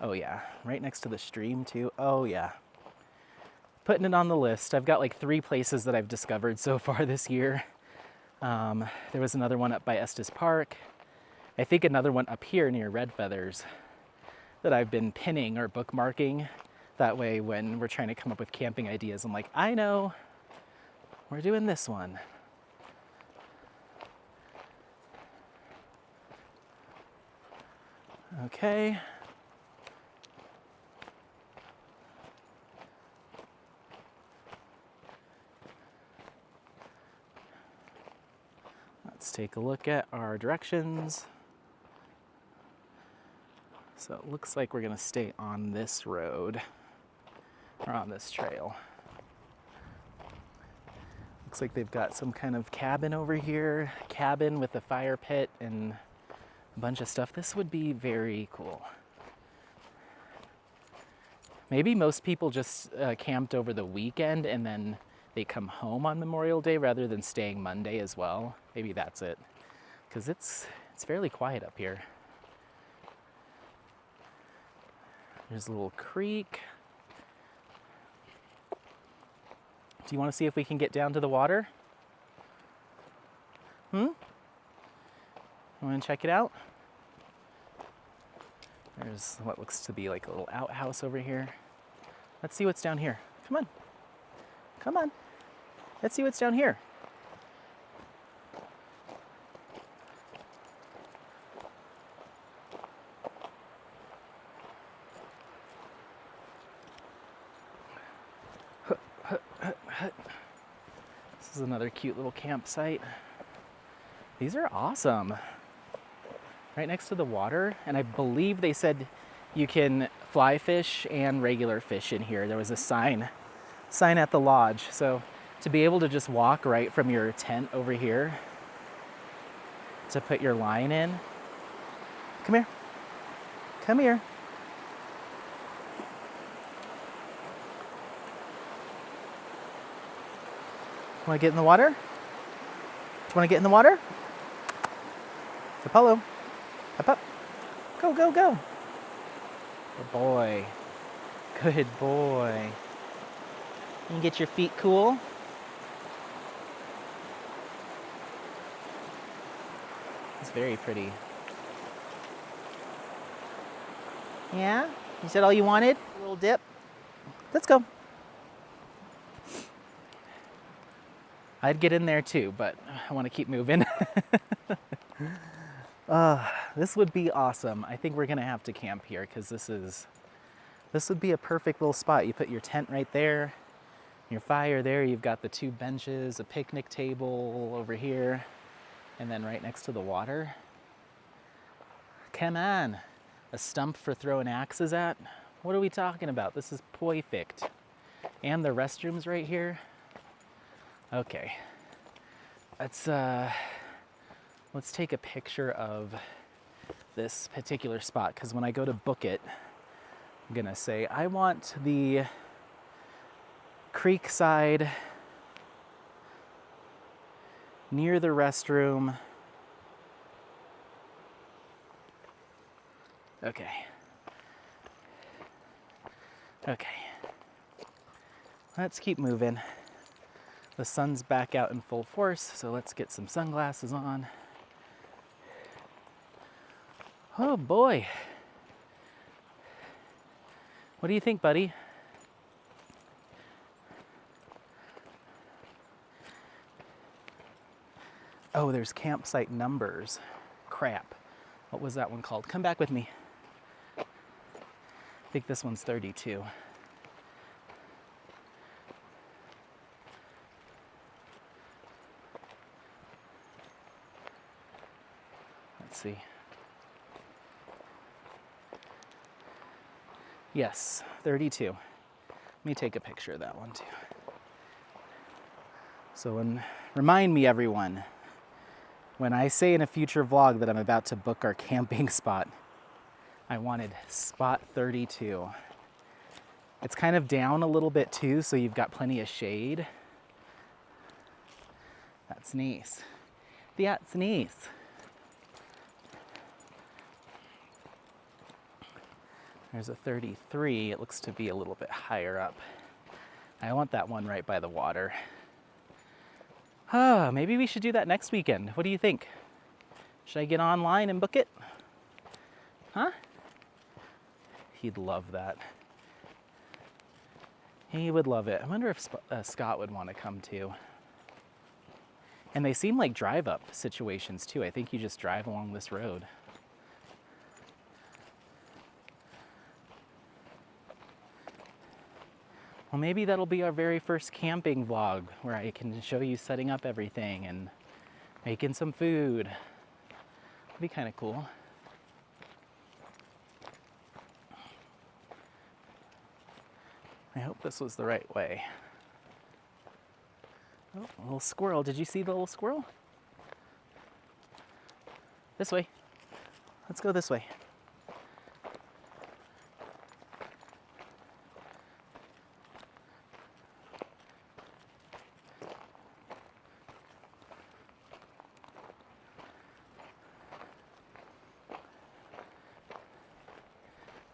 Oh yeah, right next to the stream too. Oh yeah. Putting it on the list. I've got like 3 places that I've discovered so far this year. There was another one up by Estes Park. I think another one up here near Red Feathers that I've been pinning or bookmarking. That way when we're trying to come up with camping ideas, I'm like, I know, we're doing this one. Okay. Let's take a look at our directions. So it looks like we're gonna stay on this road, or on this trail. Looks like they've got some kind of cabin over here, cabin with a fire pit and a bunch of stuff. This would be very cool. Maybe most people just camped over the weekend and then they come home on Memorial Day rather than staying Monday as well. Maybe that's it, because it's fairly quiet up here. There's a little creek. Do you want to see if we can get down to the water? You want to check it out? There's what looks to be like a little outhouse over here. Let's see what's down here. Come on. Come on. Let's see what's down here. This is another cute little campsite. These are awesome. Right next to the water, and I believe they said you can fly fish and regular fish in here. There was a sign at the lodge. So to be able to just walk right from your tent over here to put your line in. Come here. Come here. Want to get in the water? Do you want to get in the water? Apollo. Up, up. Go, go, go. Good boy. Good boy. You can get your feet cool. It's very pretty. Yeah? You said all you wanted? A little dip? Let's go. I'd get in there too, but I want to keep moving. This would be awesome. I think we're gonna have to camp here because this would be a perfect little spot. You put your tent right there, your fire there, you've got the 2 benches, a picnic table over here, and then right next to the water. Come on, a stump for throwing axes at? What are we talking about? This is perfect. And the restrooms right here. Okay, let's take a picture of this particular spot, because when I go to book it, I'm gonna say, I want the creek side near the restroom. Okay. Okay. Let's keep moving. The sun's back out in full force, so let's get some sunglasses on. Oh boy. What do you think, buddy? Oh, there's campsite numbers. Crap. What was that one called? Come back with me. I think this one's 32. Let's see. Yes, 32. Let me take a picture of that one too. So remind me, everyone, When I say in a future vlog that I'm about to book our camping spot, I wanted spot 32. It's kind of down a little bit too, so you've got plenty of shade. That's nice. That's nice. There's a 33. It looks to be a little bit higher up. I want that one right by the water. Maybe we should do that next weekend. What do you think? Should I get online and book it? Huh? He'd love that. He would love it. I wonder if Scott would want to come too. And they seem like drive-up situations too. I think you just drive along this road. Well, maybe that'll be our very first camping vlog where I can show you setting up everything and making some food. It'd be kind of cool. I hope this was the right way. Oh, a little squirrel. Did you see the little squirrel? This way. Let's go this way.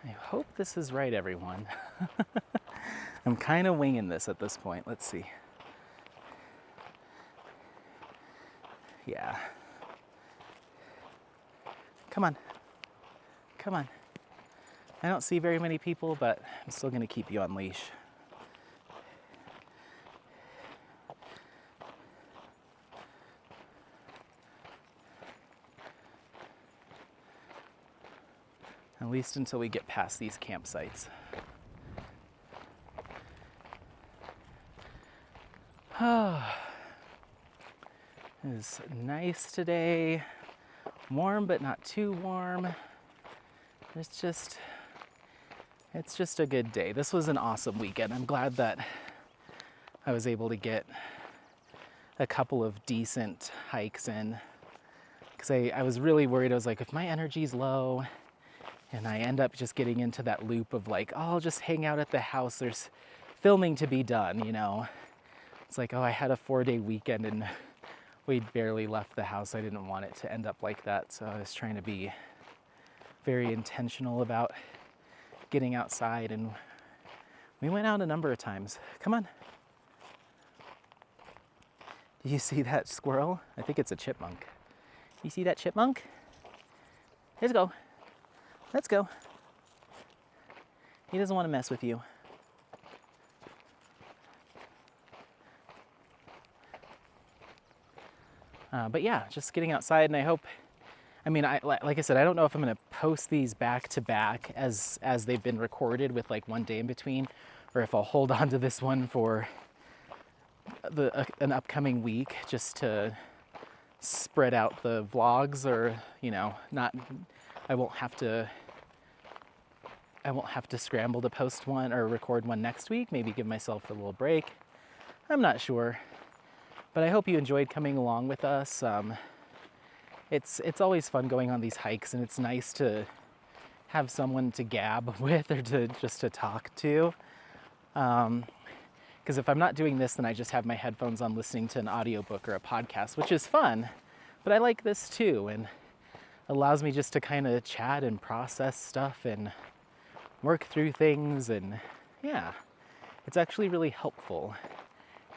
I hope this is right, everyone. I'm kind of winging this at this point. Let's see. Yeah. Come on. Come on. I don't see very many people, but I'm still going to keep you on leash. At least until we get past these campsites. It's nice today. Warm, but not too warm. It's just a good day. This was an awesome weekend. I'm glad that I was able to get a couple of decent hikes in. Because I was really worried. I was like, if my energy's low and I end up just getting into that loop of like, oh, I'll just hang out at the house. There's filming to be done, you know. It's like, oh, I had a 4-day weekend and we barely left the house. I didn't want it to end up like that. So I was trying to be very intentional about getting outside, and we went out a number of times. Come on. Do you see that squirrel? I think it's a chipmunk. You see that chipmunk? Let's go. Let's go. He doesn't want to mess with you. But yeah, just getting outside, and I hope, I mean, like I said, I don't know if I'm going to post these back to back as they've been recorded with like one day in between, or if I'll hold on to this one for an upcoming week just to spread out the vlogs, or, you know, I won't have to scramble to post one or record one next week, maybe give myself a little break. I'm not sure. But I hope you enjoyed coming along with us. It's always fun going on these hikes, and it's nice to have someone to gab with or to talk to. Because if I'm not doing this, then I just have my headphones on listening to an audiobook or a podcast, which is fun. But I like this too, and allows me just to kind of chat and process stuff and work through things. And yeah, it's actually really helpful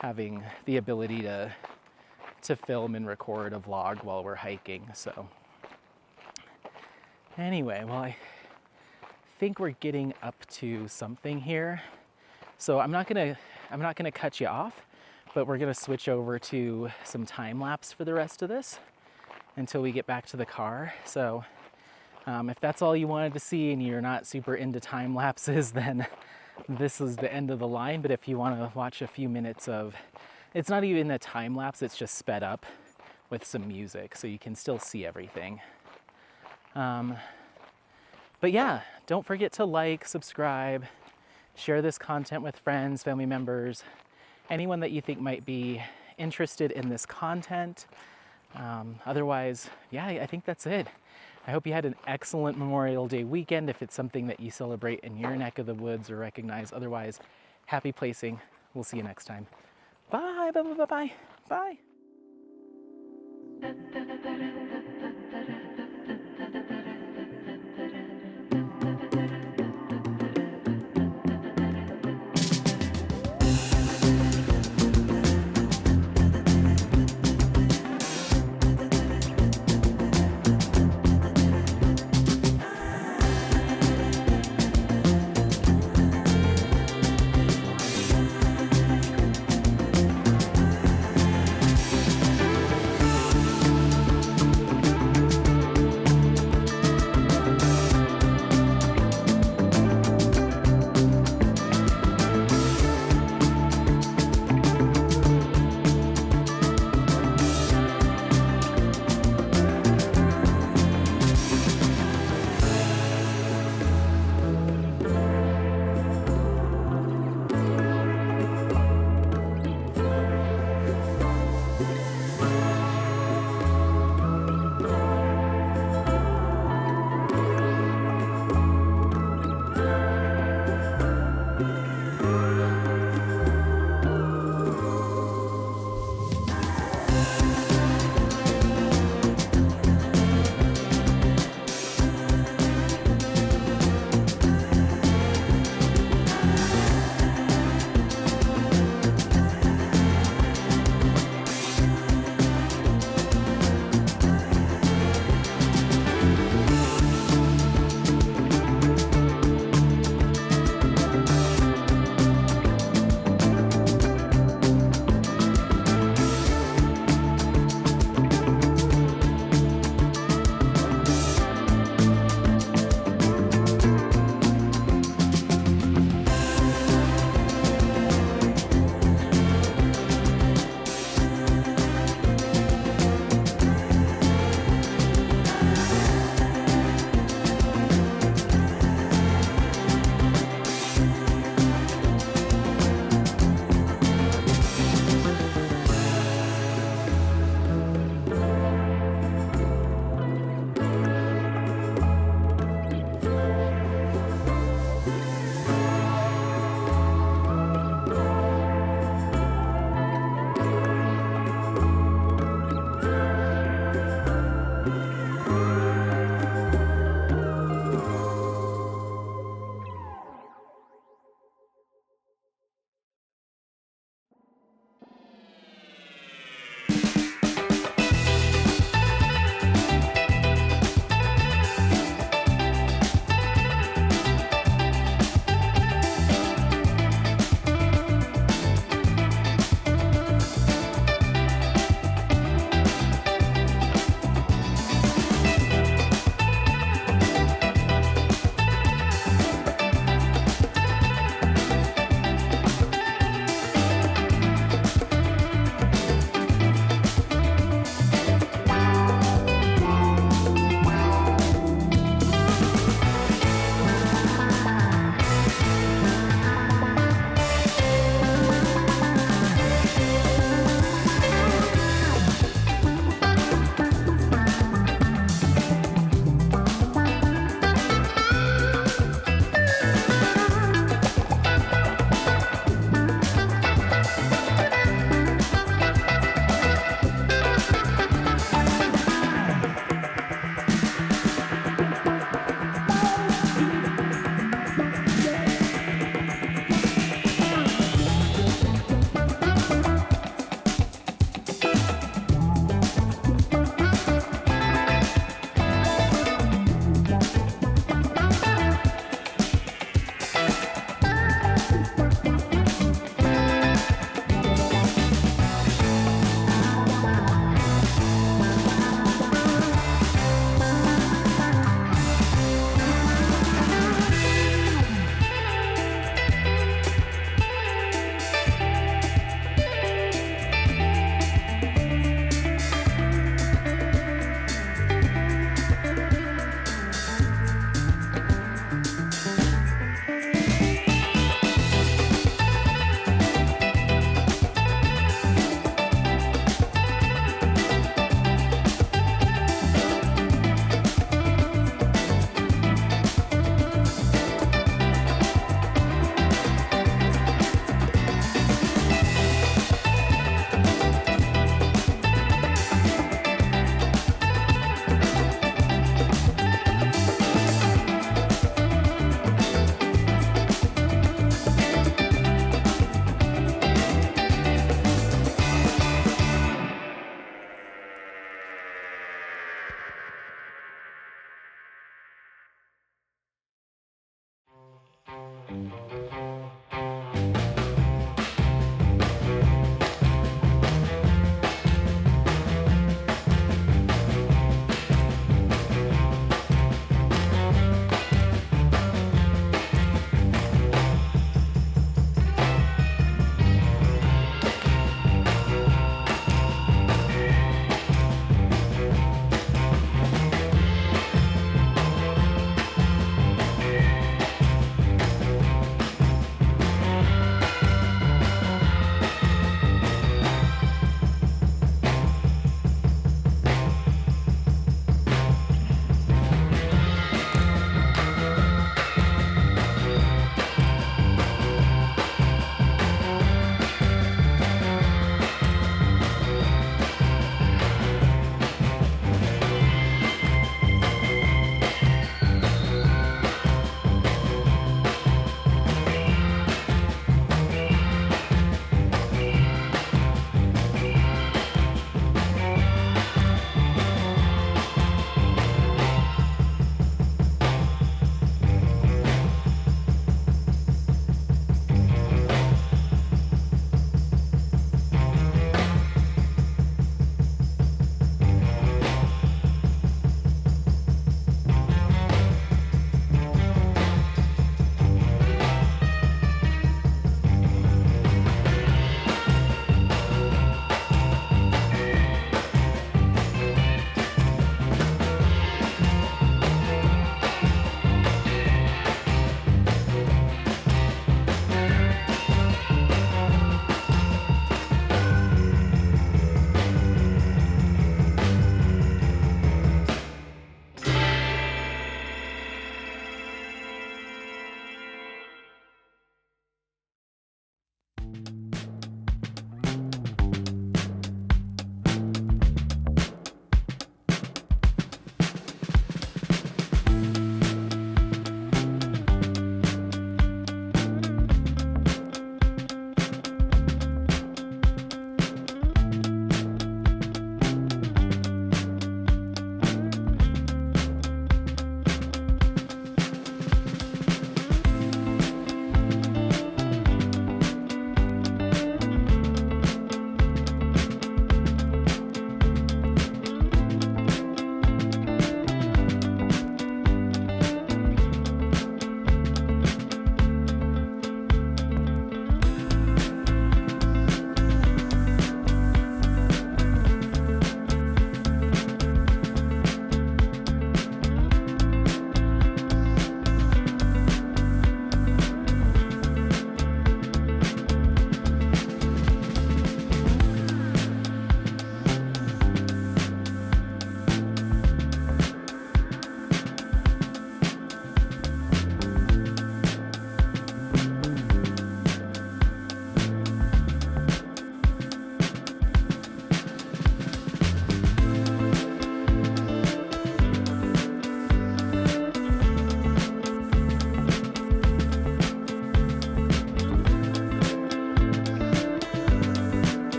having the ability to film and record a vlog while we're hiking. So anyway, well, I think we're getting up to something here. So I'm not gonna cut you off, but we're gonna switch over to some time lapse for the rest of this until we get back to the car. So if that's all you wanted to see and you're not super into time lapses, then this is the end of the line. But if you want to watch a few minutes of, it's not even a time lapse, it's just sped up with some music, so you can still see everything. But yeah, don't forget to like, subscribe, share this content with friends, family members, anyone that you think might be interested in this content. Otherwise, yeah, I think that's it. I hope you had an excellent Memorial Day weekend if it's something that you celebrate in your neck of the woods or recognize. Otherwise, happy placing. We'll see you next time. Bye, bye, bye, bye, bye.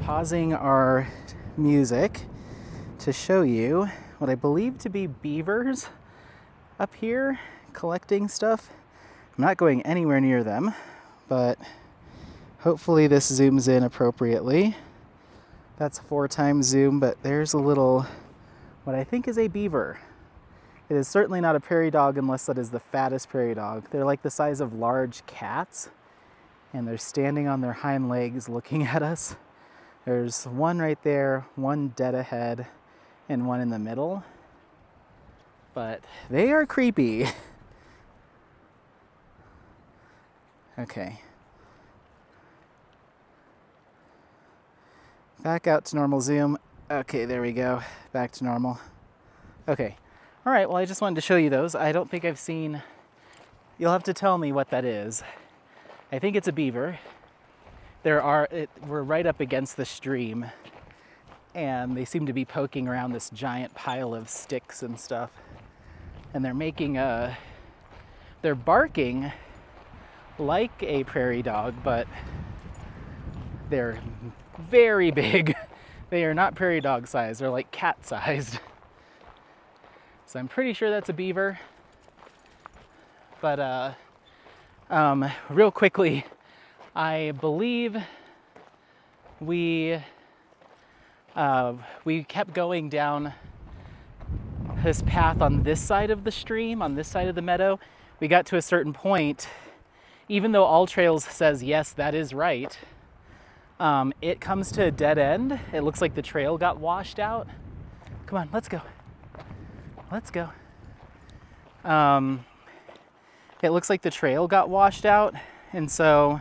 Pausing our music to show you what I believe to be beavers up here collecting stuff. I'm not going anywhere near them, but hopefully this zooms in appropriately. That's a 4x zoom, but there's a little, what I think is a beaver. It is certainly not a prairie dog unless that is the fattest prairie dog. They're like the size of large cats, and they're standing on their hind legs looking at us. There's one right there, one dead ahead, and one in the middle. But they are creepy. Okay. Back out to normal zoom. Okay, there we go. Back to normal. Okay. All right, well, I just wanted to show you those. I don't think I've seen... You'll have to tell me what that is. I think it's a beaver. We're right up against the stream, and they seem to be poking around this giant pile of sticks and stuff. And they're making they're barking like a prairie dog, but they're very big. They are not prairie dog sized, they're like cat sized. So I'm pretty sure that's a beaver. But real quickly, I believe we kept going down this path on this side of the stream, on this side of the meadow. We got to a certain point, even though All Trails says, yes, that is right, it comes to a dead end. It looks like the trail got washed out. Come on, let's go. Let's go. It looks like the trail got washed out, and so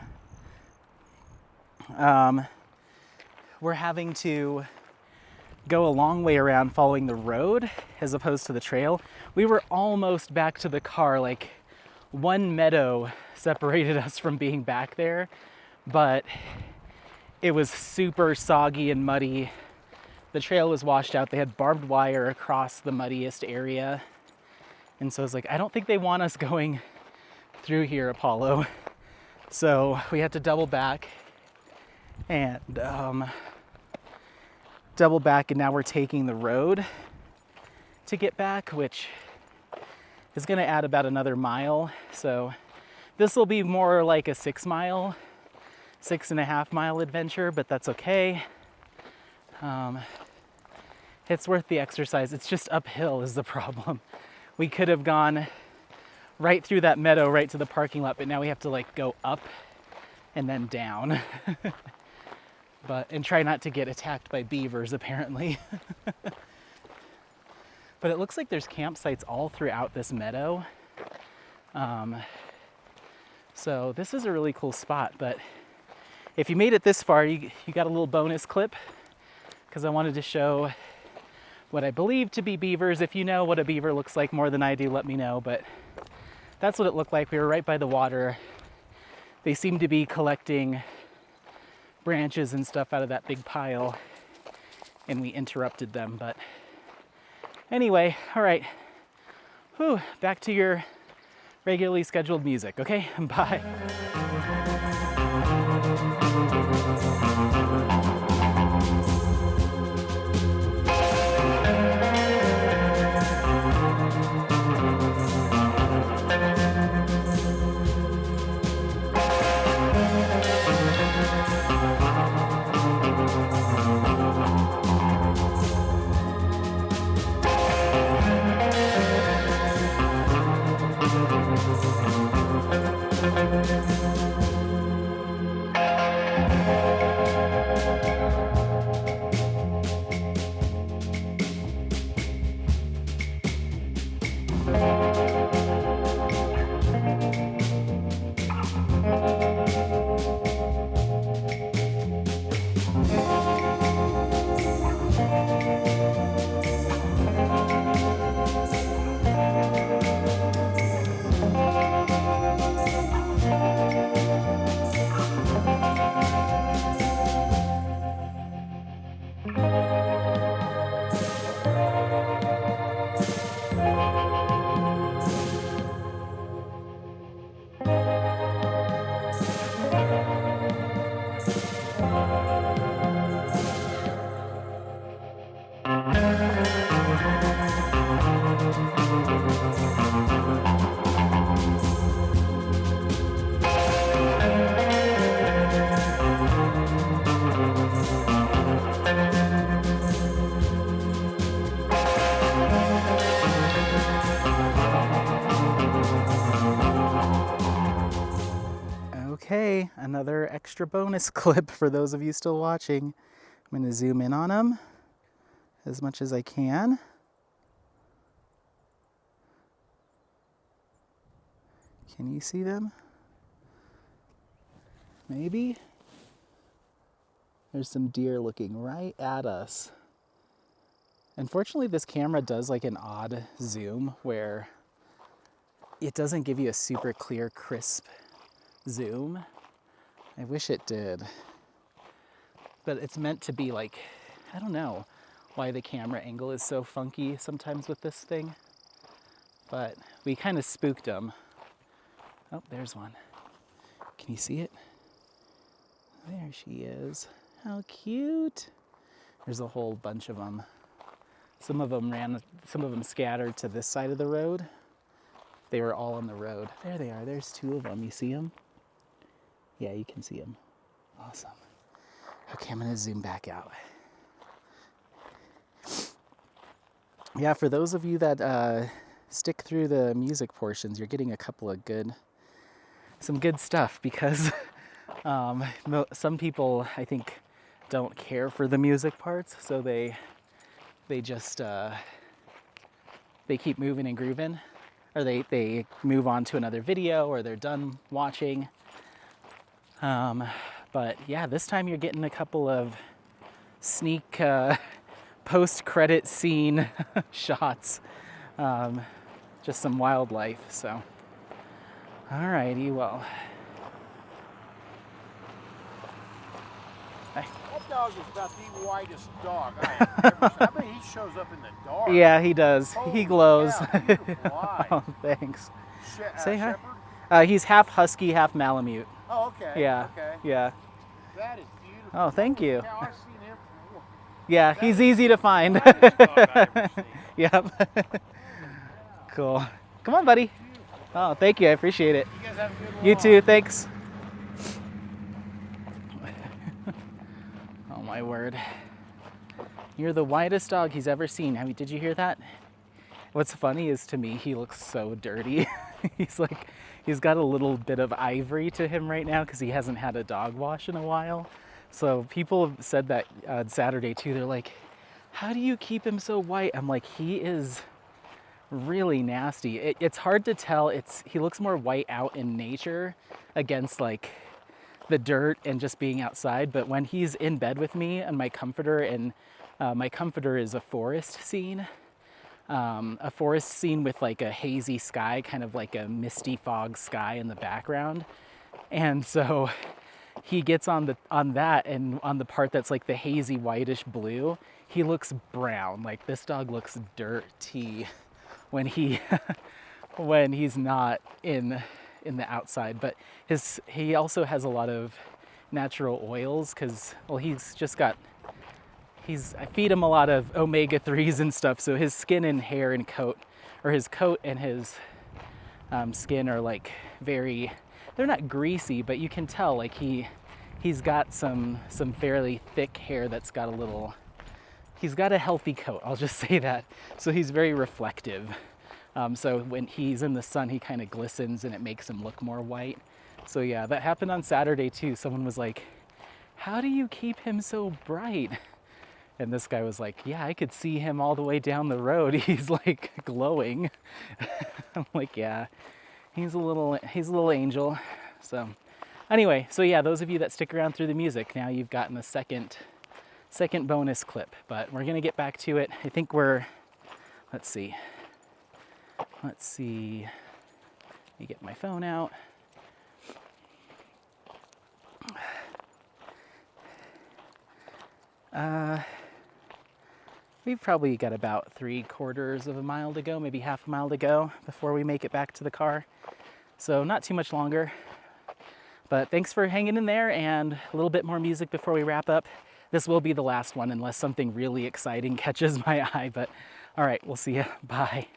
we're having to go a long way around following the road as opposed to the trail. We were almost back to the car, like one meadow separated us from being back there, but it was super soggy and muddy. The trail was washed out. They had barbed wire across the muddiest area. And so I was like, I don't think they want us going through here, Apollo. So we had to double back and now we're taking the road to get back, which is gonna add about another mile. So this will be more like a 6.5 mile adventure, but that's okay. It's worth the exercise. It's just uphill is the problem. We could have gone right through that meadow, right to the parking lot, but now we have to like go up and then down. And try not to get attacked by beavers, apparently. But it looks like there's campsites all throughout this meadow. So this is a really cool spot, but if you made it this far, you got a little bonus clip, because I wanted to show what I believe to be beavers. If you know what a beaver looks like more than I do, let me know, but that's what it looked like. We were right by the water. They seemed to be collecting branches and stuff out of that big pile, and we interrupted them. But anyway, all right. Whew, back to your regularly scheduled music, okay? Bye. Okay, another extra bonus clip for those of you still watching. I'm going to zoom in on them as much as I can. Can you see them? Maybe? There's some deer looking right at us. Unfortunately, this camera does like an odd zoom where it doesn't give you a super clear, crisp zoom. I wish it did. But it's meant to be like, I don't know why the camera angle is so funky sometimes with this thing. But we kind of spooked them. Oh, there's one. Can you see it? There she is. How cute. There's a whole bunch of them. Some of them scattered to this side of the road. They were all on the road. There they are. There's two of them. You see them? Yeah, you can see them. Awesome. Okay, I'm going to zoom back out. Yeah, for those of you that stick through the music portions, you're getting a couple of some good stuff because some people, I think, don't care for the music parts, so they just they keep moving and grooving, or they move on to another video, or they're done watching. But yeah, this time you're getting a couple of sneak post-credit scene shots, just some wildlife. So, alrighty, well. That dog is about the whitest dog I have ever seen. I mean, he shows up in the dark. Yeah, he does. Holy he glows. cow, beautiful eyes. Oh, thanks. Say hi. Shepherd? He's half husky, half Malamute. Oh, okay. Yeah. Okay. Yeah. That is beautiful. Oh, thank you. Cow, I've seen him before. Yeah, That he's is easy to find. the whitest dog I've ever seen. Yep. Cool. Come on, buddy. Oh, thank you. I appreciate it. You guys have a good walk. You too. Thanks. Oh, my word. You're the whitest dog he's ever seen. I mean, did you hear that? What's funny is, to me, he looks so dirty. He's got a little bit of ivory to him right now because he hasn't had a dog wash in a while. So people have said that on Saturday too. They're like, how do you keep him so white? I'm like, he is really nasty. It's hard to tell. He looks more white out in nature against like the dirt and just being outside. But when he's in bed with me and my comforter, and my comforter is a forest scene with like a hazy sky, kind of like a misty fog sky in the background. And so he gets on that, and on the part that's like the hazy whitish blue, he looks brown. Like, this dog looks dirty when when he's not in the outside. But he also has a lot of natural oils because, well, I feed him a lot of omega-3s and stuff, so his skin and hair and coat, or his coat and his skin are like they're not greasy, but you can tell like he's got some fairly thick hair that's got he's got a healthy coat, I'll just say that. So he's very reflective. So when he's in the sun, he kind of glistens and it makes him look more white. So yeah, that happened on Saturday too. Someone was like, how do you keep him so bright? And this guy was like, yeah, I could see him all the way down the road. He's like glowing. I'm like, yeah, he's a little angel. So anyway, so yeah, those of you that stick around through the music, now you've gotten a second bonus clip, but we're gonna get back to it. I think let's see. Let me get my phone out. We've probably got about 3/4 of a mile to go, maybe half a mile to go before we make it back to the car. So not too much longer, but thanks for hanging in there, and a little bit more music before we wrap up. This will be the last one unless something really exciting catches my eye, but all right, we'll see you. Bye.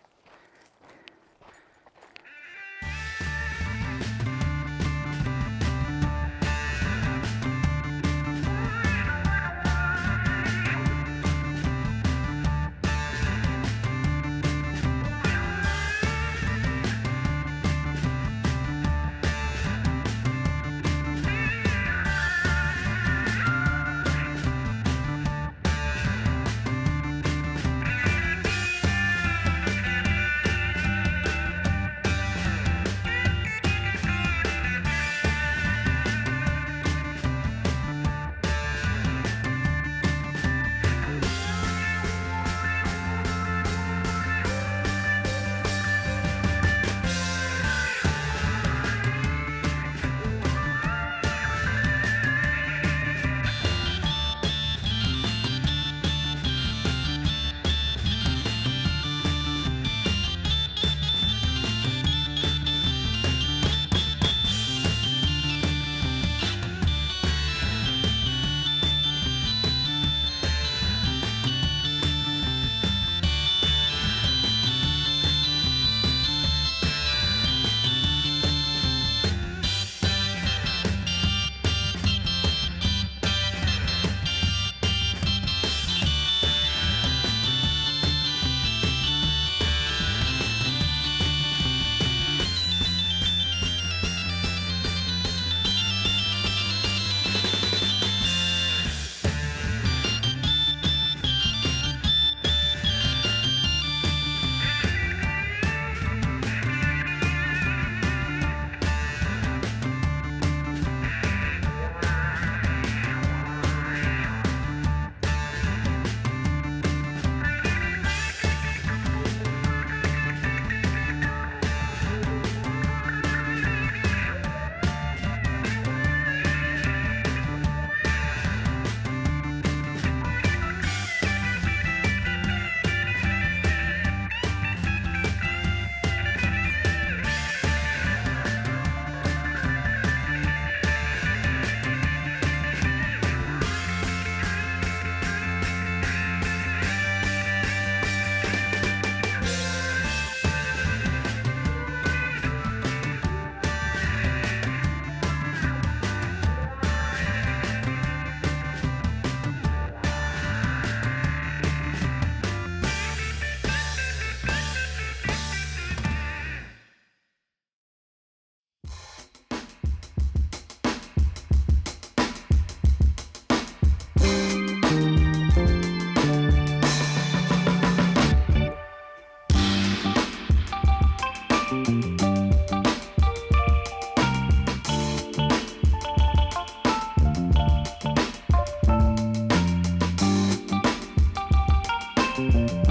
bye.